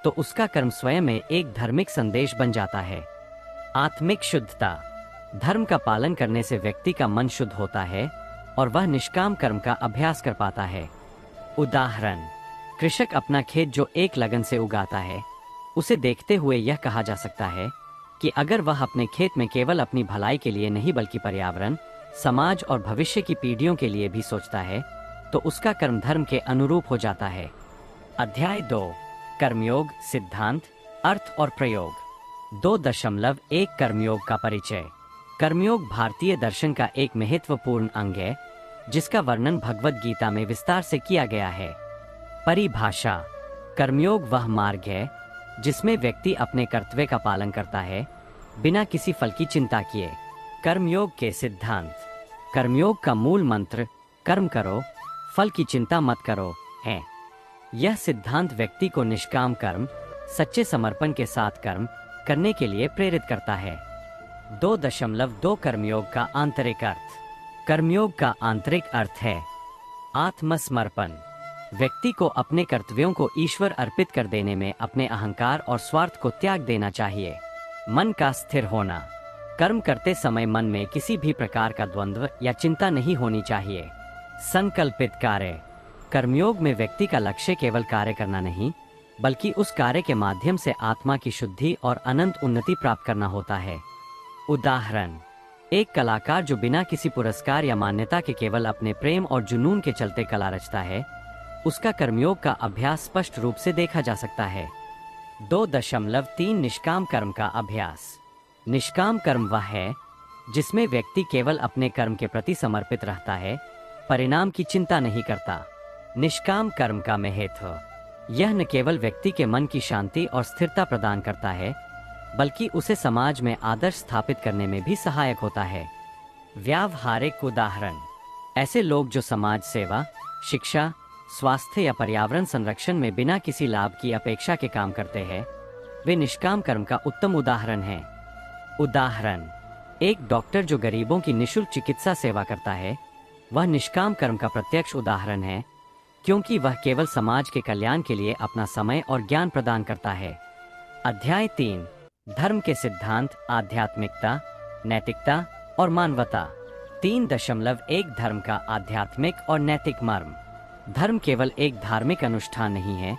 S1: तो उसका कर्म स्वयं में एक धार्मिक संदेश बन जाता है। आत्मिक शुद्धता। धर्म का पालन करने से व्यक्ति का मन शुद्ध होता है और वह निष्काम कर्म का अभ्यास कर पाता है। उदाहरण, कृषक अपना खेत जो एक लगन से उगाता है, उसे देखते हुए यह कहा जा सकता है कि अगर वह अपने खेत में केवल अपनी भलाई के लिए नहीं बल्कि पर्यावरण, समाज और भविष्य की पीढ़ियों के लिए भी सोचता है, तो उसका कर्म धर्म के अनुरूप हो जाता है। अध्याय 2, कर्मयोग, सिद्धांत, अर्थ और प्रयोग। 2.1 कर्मयोग का परिचय। कर्मयोग भारतीय दर्शन का एक महत्वपूर्ण अंग है, जिसका वर्णन भगवद गीता में विस्तार से किया गया है। परिभाषा। कर्मयोग वह मार्ग है जिसमें व्यक्ति अपने कर्तव्य का पालन करता है, बिना किसी फल की चिंता किए। कर्मयोग के सिद्धांत। कर्मयोग का मूल मंत्र कर्म करो, फल की चिंता मत करो है। यह सिद्धांत व्यक्ति को निष्काम कर्म, सच्चे समर्पण के साथ कर्म करने के लिए प्रेरित करता है। 2.2 कर्मयोग का आंतरिक अर्थ। कर्मयोग का आंतरिक अर्थ है आत्मसमर्पण। व्यक्ति को अपने कर्तव्यों को ईश्वर अर्पित कर देने में अपने अहंकार और स्वार्थ को त्याग देना चाहिए। मन का स्थिर होना। कर्म करते समय मन में किसी भी प्रकार का द्वंद्व या चिंता नहीं होनी चाहिए। संकल्पित कार्य। कर्मयोग में व्यक्ति का लक्ष्य केवल कार्य करना नहीं, बल्कि उस कार्य के माध्यम से आत्मा की शुद्धि और अनंत उन्नति प्राप्त करना होता है। उदाहरण, एक कलाकार जो बिना किसी पुरस्कार या मान्यता के केवल अपने प्रेम और जुनून के चलते कला रचता है, उसका कर्मयोग का अभ्यास स्पष्ट रूप से देखा जा सकता है। 2.3 निष्काम कर्म का अभ्यास। निष्काम कर्म वह है जिसमें व्यक्ति केवल अपने कर्म के प्रति समर्पित रहता है, परिणाम की चिंता नहीं करता। निष्काम कर्म का महत्व। यह न केवल व्यक्ति के मन की शांति और स्थिरता प्रदान करता है, बल्कि उसे समाज में आदर्श स्थापित करने में भी सहायक होता है। व्यावहारिक उदाहरण: ऐसे लोग जो समाज सेवा, शिक्षा, स्वास्थ्य या पर्यावरण संरक्षण में बिना किसी लाभ की अपेक्षा के काम करते हैं, वे निष्काम कर्म का उत्तम उदाहरण हैं। उदाहरण: एक डॉक्टर जो गरीबों की निःशुल्क चिकित्सा सेवा करता है, वह निष्काम कर्म का प्रत्यक्ष उदाहरण है, क्योंकि वह केवल समाज के कल्याण के लिए अपना समय और ज्ञान प्रदान करता है। अध्याय 3: धर्म के सिद्धांत, आध्यात्मिकता, नैतिकता और मानवता। 3.1 धर्म का आध्यात्मिक और नैतिक मर्म। धर्म केवल एक धार्मिक अनुष्ठान नहीं है,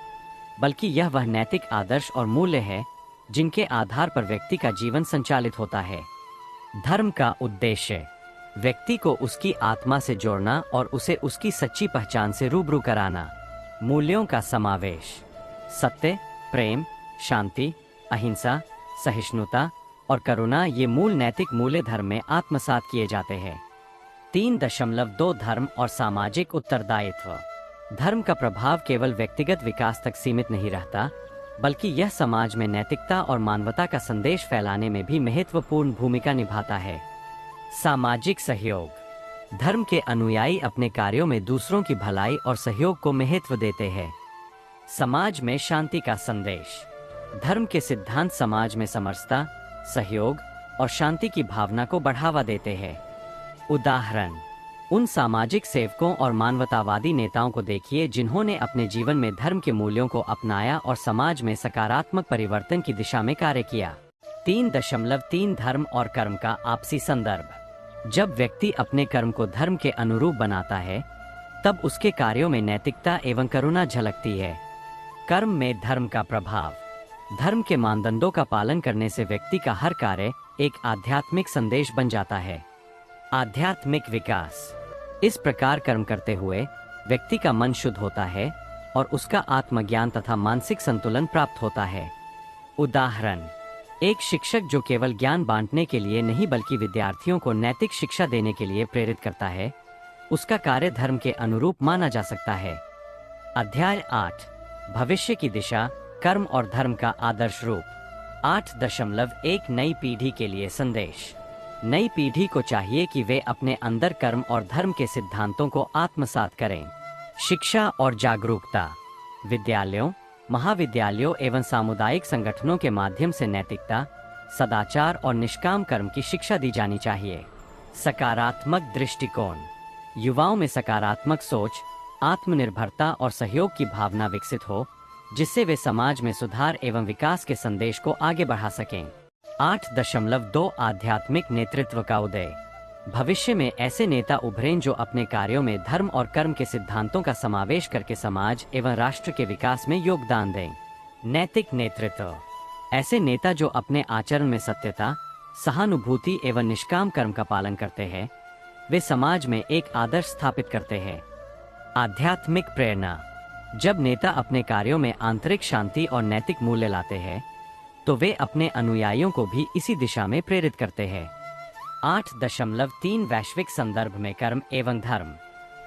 S1: बल्कि यह वह नैतिक आदर्श और मूल्य है जिनके आधार पर व्यक्ति का जीवन संचालित होता है। धर्म का उद्देश्य व्यक्ति को उसकी आत्मा से जोड़ना और उसे उसकी सच्ची पहचान से रूबरू कराना। मूल्यों का समावेश: सत्य, प्रेम, शांति, अहिंसा, सहिष्णुता और करुणा ये मूल नैतिक मूल्य धर्म में आत्मसात किए जाते हैं। 3.2 धर्म और सामाजिक उत्तरदायित्व। धर्म का प्रभाव केवल व्यक्तिगत विकास तक सीमित नहीं रहता, बल्कि यह समाज में नैतिकता और मानवता का संदेश फैलाने में भी महत्वपूर्ण भूमिका निभाता है। सामाजिक सहयोग: धर्म के अनुयायी अपने कार्यों में दूसरों की भलाई और सहयोग को महत्व देते हैं। समाज में शांति का संदेश: धर्म के सिद्धांत समाज में समरसता, सहयोग और शांति की भावना को बढ़ावा देते हैं। उदाहरण: उन सामाजिक सेवकों और मानवतावादी नेताओं को देखिए जिन्होंने अपने जीवन में धर्म के मूल्यों को अपनाया और समाज में सकारात्मक परिवर्तन की दिशा में कार्य किया। 3.3 धर्म और कर्म का आपसी संदर्भ। जब व्यक्ति अपने कर्म को धर्म के अनुरूप बनाता है, तब उसके कार्यों में नैतिकता एवं करुणा झलकती है। कर्म में धर्म का प्रभाव: धर्म के मानदंडों का पालन करने से व्यक्ति का हर कार्य एक आध्यात्मिक संदेश बन जाता है। आध्यात्मिक विकास: इस प्रकार कर्म करते हुए व्यक्ति का मन शुद्ध होता है और उसका आत्मज्ञान तथा मानसिक संतुलन प्राप्त होता है। उदाहरण: एक शिक्षक जो केवल ज्ञान बांटने के लिए नहीं बल्कि विद्यार्थियों को नैतिक शिक्षा देने के लिए प्रेरित करता है, उसका कार्य धर्म के अनुरूप माना जा सकता है। अध्याय 8: भविष्य की दिशा, कर्म और धर्म का आदर्श रूप। 8.1 नई पीढ़ी के लिए संदेश। नई पीढ़ी को चाहिए कि वे अपने अंदर कर्म और धर्म के सिद्धांतों को आत्मसात करें। शिक्षा और जागरूकता: विद्यालयों, महाविद्यालयों एवं सामुदायिक संगठनों के माध्यम से नैतिकता, सदाचार और निष्काम कर्म की शिक्षा दी जानी चाहिए। सकारात्मक दृष्टिकोण: युवाओं में सकारात्मक सोच, आत्मनिर्भरता और सहयोग की भावना विकसित हो, जिससे वे समाज में सुधार एवं विकास के संदेश को आगे बढ़ा सकें। 8.2 आध्यात्मिक नेतृत्व का उदय। भविष्य में ऐसे नेता उभरें जो अपने कार्यों में धर्म और कर्म के सिद्धांतों का समावेश करके समाज एवं राष्ट्र के विकास में योगदान दें। नैतिक नेतृत्व: ऐसे नेता जो अपने आचरण में सत्यता, सहानुभूति एवं निष्काम कर्म का पालन करते हैं, वे समाज में एक आदर्श स्थापित करते हैं। आध्यात्मिक प्रेरणा: जब नेता अपने कार्यों में आंतरिक शांति और नैतिक मूल्य लाते हैं, तो वे अपने अनुयायियों को भी इसी दिशा में प्रेरित करते हैं। 8.3 वैश्विक संदर्भ में कर्म एवं धर्म।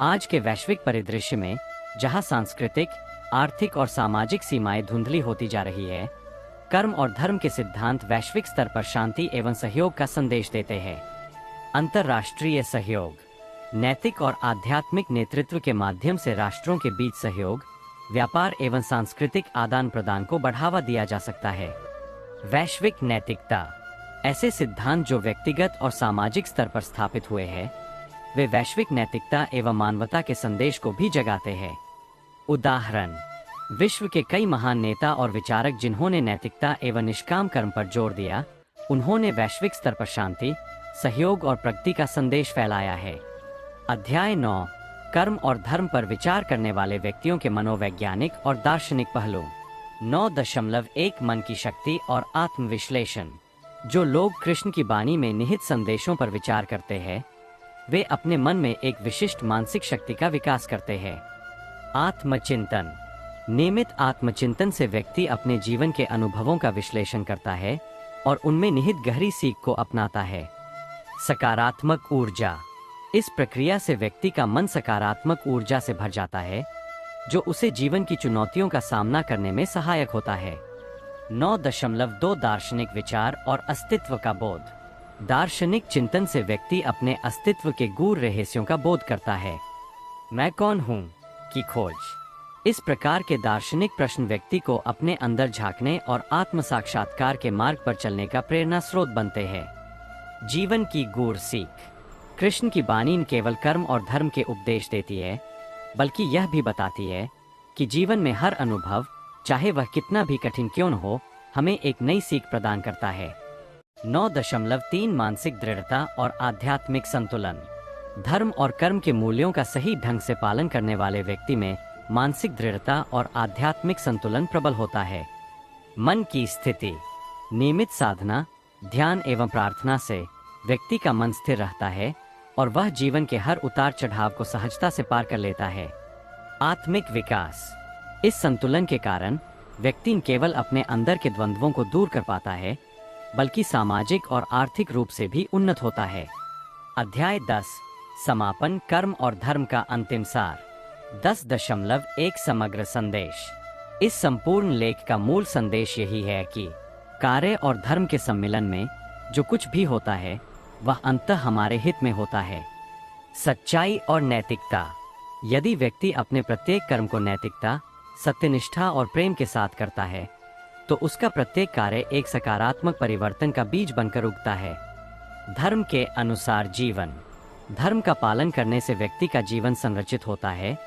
S1: आज के वैश्विक परिदृश्य में, जहां सांस्कृतिक, आर्थिक और सामाजिक सीमाएं धुंधली होती जा रही है, कर्म और धर्म के सिद्धांत वैश्विक स्तर पर शांति एवं सहयोग का संदेश देते हैं। अंतर्राष्ट्रीय सहयोग: नैतिक और आध्यात्मिक नेतृत्व के माध्यम से राष्ट्रों के बीच सहयोग, व्यापार एवं सांस्कृतिक आदान प्रदान को बढ़ावा दिया जा सकता है। वैश्विक नैतिकता: ऐसे सिद्धांत जो व्यक्तिगत और सामाजिक स्तर पर स्थापित हुए हैं, वे वैश्विक नैतिकता एवं मानवता के संदेश को भी जगाते हैं। उदाहरण: विश्व के कई महान नेता और विचारक जिन्होंने नैतिकता एवं निष्काम कर्म पर जोर दिया, उन्होंने वैश्विक स्तर पर शांति, सहयोग और प्रगति का संदेश फैलाया है। अध्याय 9: कर्म और धर्म पर विचार करने वाले व्यक्तियों के मनोवैज्ञानिक और दार्शनिक पहलू। 9.1 मन की शक्ति और आत्मविश्लेषण: जो लोग कृष्ण की वाणी में निहित संदेशों पर विचार करते हैं, वे अपने मन में एक विशिष्ट मानसिक शक्ति का विकास करते हैं। आत्मचिंतन: नियमित आत्मचिंतन से व्यक्ति अपने जीवन के अनुभवों का विश्लेषण करता है और उनमें निहित गहरी सीख को अपनाता है। सकारात्मक ऊर्जा: इस प्रक्रिया से व्यक्ति का मन सकारात्मक ऊर्जा से भर जाता है, जो उसे जीवन की चुनौतियों का सामना करने में सहायक होता है। 9.2 दार्शनिक विचार और अस्तित्व का बोध। दार्शनिक चिंतन से व्यक्ति अपने अस्तित्व के गूढ़ रहस्यों का बोध करता है। मैं कौन हूँ की खोज। इस प्रकार के दार्शनिक प्रश्न व्यक्ति को अपने अंदर झांकने और आत्म साक्षात्कार के मार्ग पर चलने का प्रेरणा स्रोत बनते हैं। जीवन की गूढ़ सीख। कृष्ण की बानी न केवल कर्म और धर्म के उपदेश देती है, बल्कि यह भी बताती है कि जीवन में हर अनुभव, चाहे वह कितना भी कठिन क्यों न हो, हमें एक नई सीख प्रदान करता है। 9.3 मानसिक दृढ़ता और आध्यात्मिक संतुलन। धर्म और कर्म के मूल्यों का सही ढंग से पालन करने वाले व्यक्ति में मानसिक दृढ़ता और आध्यात्मिक संतुलन प्रबल होता है। मन की स्थिति। नियमित साधना, ध्यान एवं प्रार्थना से व्यक्ति का मन स्थिर रहता है और वह जीवन के हर उतार चढ़ाव को सहजता से पार कर लेता है। आत्मिक विकास। इस संतुलन के कारण व्यक्ति न केवल अपने अंदर के द्वंद्वों को दूर कर पाता है, बल्कि सामाजिक और आर्थिक रूप से भी उन्नत होता है। अध्याय 10। समापन, कर्म और धर्म का अंतिम सार। 10.1 समग्र संदेश। इस संपूर्ण लेख का मूल संदेश यही है कि कार्य और धर्म के सम्मिलन में जो कुछ भी होता है वह अंततः हमारे हित में होता है। सच्चाई और नैतिकता। यदि व्यक्ति अपने प्रत्येक कर्म को नैतिकता, सत्यनिष्ठा और प्रेम के साथ करता है, तो उसका प्रत्येक कार्य एक सकारात्मक परिवर्तन का बीज बनकर उगता है। धर्म के अनुसार जीवन। धर्म का पालन करने से व्यक्ति का जीवन संरचित होता है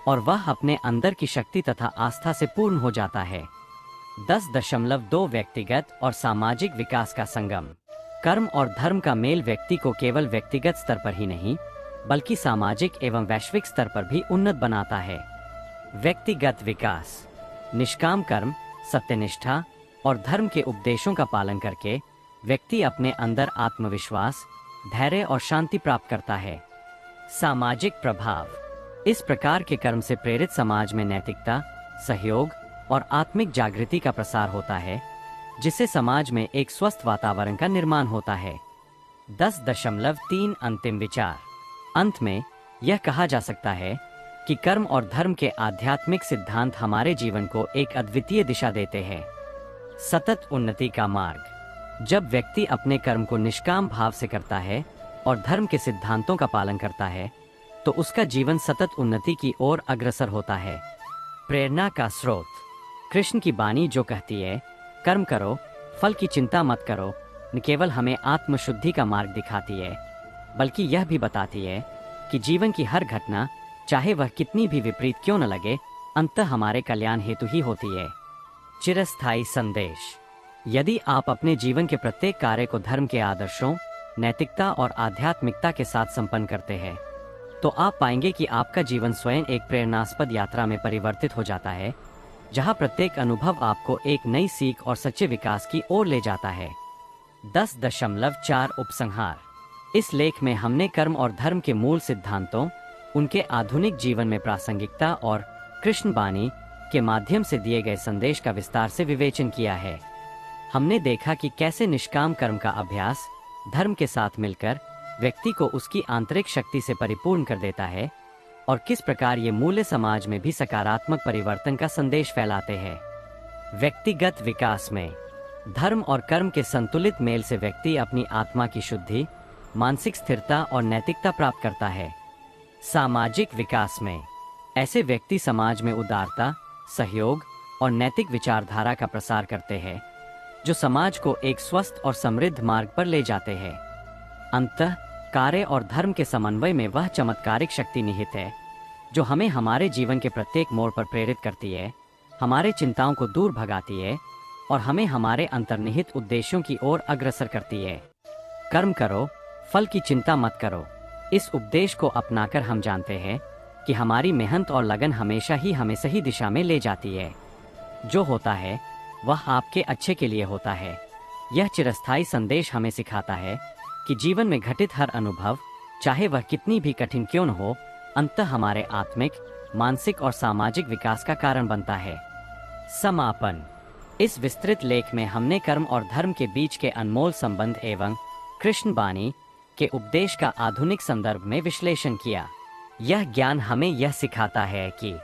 S1: और वह अपने अंदर की शक्ति तथा आस्था से पूर्ण हो जाता है। 10.2 व्यक्तिगत और सामाजिक विकास का संगम। कर्म और धर्म का मेल व्यक्ति को केवल व्यक्तिगत स्तर पर ही नहीं, बल्कि सामाजिक एवं वैश्विक स्तर पर भी उन्नत बनाता है। व्यक्तिगत विकास। निष्काम कर्म, सत्यनिष्ठा और धर्म के उपदेशों का पालन करके व्यक्ति अपने अंदर आत्मविश्वास, धैर्य और शांति प्राप्त करता है। सामाजिक प्रभाव। इस प्रकार के कर्म से प्रेरित समाज में नैतिकता, सहयोग और आत्मिक जागृति का प्रसार होता है, जिससे समाज में एक स्वस्थ वातावरण का निर्माण होता है। 10.3 अंतिम विचार। अंत में यह कहा जा सकता है कि कर्म और धर्म के आध्यात्मिक सिद्धांत हमारे जीवन को एक अद्वितीय दिशा देते हैं। सतत उन्नति का मार्ग। जब व्यक्ति अपने कर्म को निष्काम भाव से करता है और धर्म के सिद्धांतों का पालन करता है, तो उसका जीवन सतत उन्नति की ओर अग्रसर होता है। प्रेरणा का स्रोत। कृष्ण की बानी जो कहती है, कर्म करो, फल की चिंता मत करो, न केवल हमें आत्मशुद्धि का मार्ग दिखाती है, बल्कि यह भी बताती है कि जीवन की हर घटना, चाहे वह कितनी भी विपरीत क्यों न लगे, अंततः हमारे कल्याण हेतु ही होती है। चिरस्थायी संदेश। यदि आप अपने जीवन के प्रत्येक कार्य को धर्म के आदर्शों, नैतिकता और आध्यात्मिकता के साथ संपन्न करते हैं, तो आप पाएंगे कि आपका जीवन स्वयं एक प्रेरणास्पद यात्रा में परिवर्तित हो जाता है, जहां प्रत्येक अनुभव आपको एक नई सीख और सच्चे विकास की ओर ले जाता है। 10.4 उपसंहार। इस लेख में हमने कर्म और धर्म के मूल सिद्धांतों, उनके आधुनिक जीवन में प्रासंगिकता और कृष्ण बानी के माध्यम से दिए गए संदेश का विस्तार से विवेचन किया है। हमने देखा कि कैसे निष्काम कर्म का अभ्यास धर्म के साथ मिलकर व्यक्ति को उसकी आंतरिक शक्ति से परिपूर्ण कर देता है और किस प्रकार ये मूल्य समाज में भी सकारात्मक परिवर्तन का संदेश फैलाते हैं। व्यक्तिगत विकास में धर्म और कर्म के संतुलित मेल से व्यक्ति अपनी आत्मा की शुद्धि, मानसिक स्थिरता और नैतिकता प्राप्त करता है। सामाजिक विकास में ऐसे व्यक्ति समाज में उदारता, सहयोग और नैतिक विचारधारा का प्रसार करते हैं, जो समाज को एक स्वस्थ और समृद्ध मार्ग पर ले जाते हैं। अंततः कार्य और धर्म के समन्वय में वह चमत्कारिक शक्ति निहित है, जो हमें हमारे जीवन के प्रत्येक मोड़ पर प्रेरित करती है, हमारे चिंताओं को दूर भगाती है और हमें हमारे अंतर्निहित उद्देश्यों की ओर अग्रसर करती है। कर्म करो, फल की चिंता मत करो। इस उपदेश को अपनाकर हम जानते हैं कि हमारी मेहनत और लगन हमेशा ही हमें सही दिशा में ले जाती है। जो होता है वह आपके अच्छे के लिए होता है। यह चिरस्थायी संदेश हमें सिखाता है कि जीवन में घटित हर अनुभव, चाहे वह कितनी भी कठिन क्यों न हो, अंततः हमारे आत्मिक, मानसिक और सामाजिक विकास का कारण बनता है। समापन। इस विस्तृत लेख में हमने कर्म और धर्म के बीच के अनमोल संबंध एवं कृष्ण बानी के उपदेश का आधुनिक संदर्भ में विश्लेषण किया। यह ज्ञान हमें यह सिखाता है कि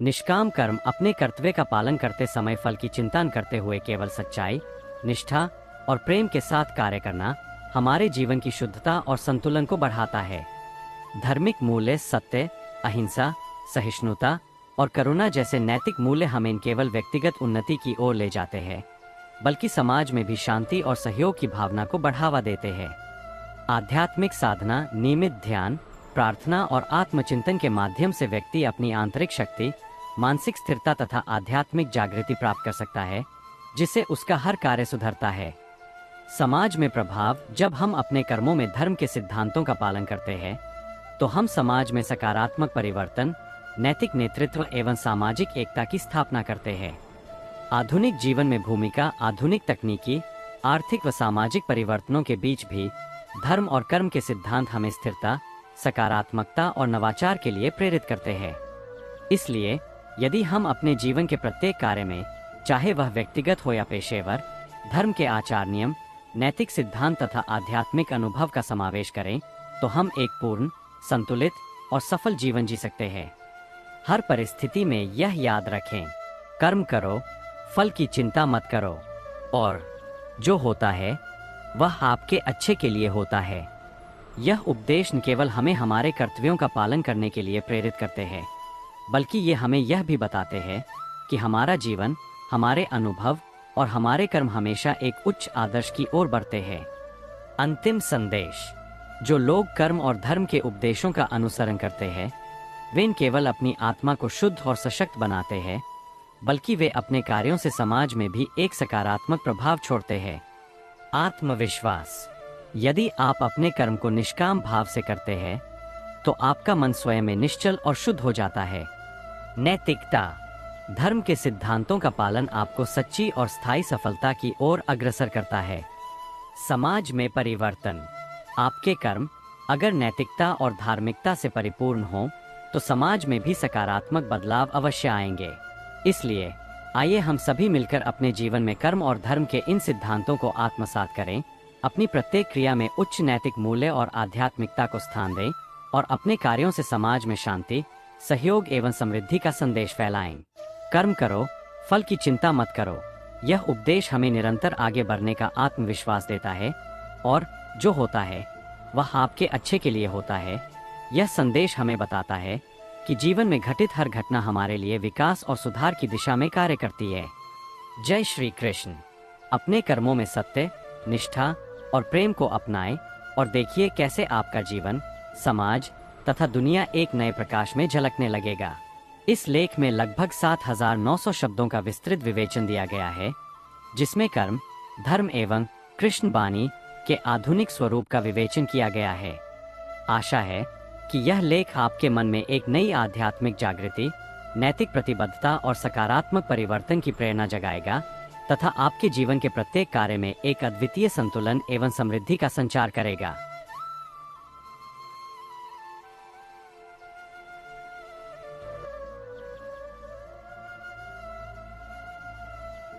S1: निष्काम कर्म अपने कर्तव्य का पालन करते समय फल की चिंता न करते हुए केवल सच्चाई, निष्ठा और प्रेम के साथ कार्य करना हमारे जीवन की शुद्धता और संतुलन को बढ़ाता है। धार्मिक मूल्य सत्य, अहिंसा, सहिष्णुता और करुणा जैसे नैतिक मूल्य हमें केवल व्यक्तिगत उन्नति की ओर ले जाते हैं, बल्कि समाज में भी शांति और सहयोग की भावना को बढ़ावा देते हैं। आध्यात्मिक साधना, नियमित ध्यान, प्रार्थना और आत्मचिंतन के माध्यम से व्यक्ति अपनी आंतरिक शक्ति, मानसिक स्थिरता तथा आध्यात्मिक जागृति प्राप्त कर सकता है, जिससे उसका हर कार्य सुधरता है। समाज में प्रभाव, जब हम अपने कर्मों में धर्म के सिद्धांतों का पालन करते हैं, तो हम समाज में सकारात्मक परिवर्तन, नैतिक नेतृत्व एवं सामाजिक एकता की स्थापना करते हैं। आधुनिक जीवन में भूमिका, आधुनिक तकनीकी, आर्थिक व सामाजिक परिवर्तनों के बीच भी धर्म और कर्म के सिद्धांत हमें स्थिरता, सकारात्मकता और नवाचार के लिए प्रेरित करते हैं। इसलिए यदि हम अपने जीवन के प्रत्येक कार्य में, चाहे वह व्यक्तिगत हो या पेशेवर, धर्म के आचार नियम, नैतिक सिद्धांत तथा आध्यात्मिक अनुभव का समावेश करें, तो हम एक पूर्ण, संतुलित और सफल जीवन जी सकते हैं। हर परिस्थिति में यह याद रखें, कर्म करो, फल की चिंता मत करो, और जो होता है वह आपके अच्छे के लिए होता है। यह उपदेश न केवल हमें हमारे कर्तव्यों का पालन करने के लिए प्रेरित करते हैं, बल्कि ये हमें यह भी बताते हैं कि हमारा जीवन, हमारे अनुभव और हमारे कर्म हमेशा एक उच्च आदर्श की ओर बढ़ते हैं। अंतिम संदेश, जो लोग कर्म और धर्म के उपदेशों का अनुसरण करते हैं, वे न केवल अपनी आत्मा को शुद्ध और सशक्त बनाते हैं, बल्कि वे अपने कार्यों से समाज में भी एक सकारात्मक प्रभाव छोड़ते हैं। आत्मविश्वास, यदि आप अपने कर्म को निष्काम भाव से करते हैं, तो आपका मन स्वयं में निश्चल और शुद्ध हो जाता है। नैतिकता, धर्म के सिद्धांतों का पालन आपको सच्ची और स्थायी सफलता की ओर अग्रसर करता है। समाज में परिवर्तन, आपके कर्म अगर नैतिकता और धार्मिकता से परिपूर्ण हो, तो समाज में भी सकारात्मक बदलाव अवश्य आएंगे। इसलिए आइए हम सभी मिलकर अपने जीवन में कर्म और धर्म के इन सिद्धांतों को आत्मसात करें, अपनी प्रत्येक क्रिया में उच्च नैतिक मूल्य और आध्यात्मिकता को स्थान दें और अपने कार्यों से समाज में शांति, सहयोग एवं समृद्धि का संदेश फैलाएं। कर्म करो, फल की चिंता मत करो, यह उपदेश हमें निरंतर आगे बढ़ने का आत्मविश्वास देता है, और जो होता है वह आपके अच्छे के लिए होता है। यह संदेश हमें बताता है कि जीवन में घटित हर घटना हमारे लिए विकास और सुधार की दिशा में कार्य करती है। जय श्री कृष्ण। अपने कर्मों में सत्य, निष्ठा और प्रेम को अपनाएं और देखिए कैसे आपका जीवन, समाज तथा दुनिया एक नए प्रकाश में झलकने लगेगा। इस लेख में लगभग 7900 शब्दों का विस्तृत विवेचन दिया गया है, जिसमें कर्म, धर्म एवं कृष्ण वाणी के आधुनिक स्वरूप का विवेचन किया गया है। आशा है कि यह लेख आपके मन में एक नई आध्यात्मिक जागृति, नैतिक प्रतिबद्धता और सकारात्मक परिवर्तन की प्रेरणा जगाएगा तथा आपके जीवन के प्रत्येक कार्य में एक अद्वितीय संतुलन एवं समृद्धि का संचार करेगा।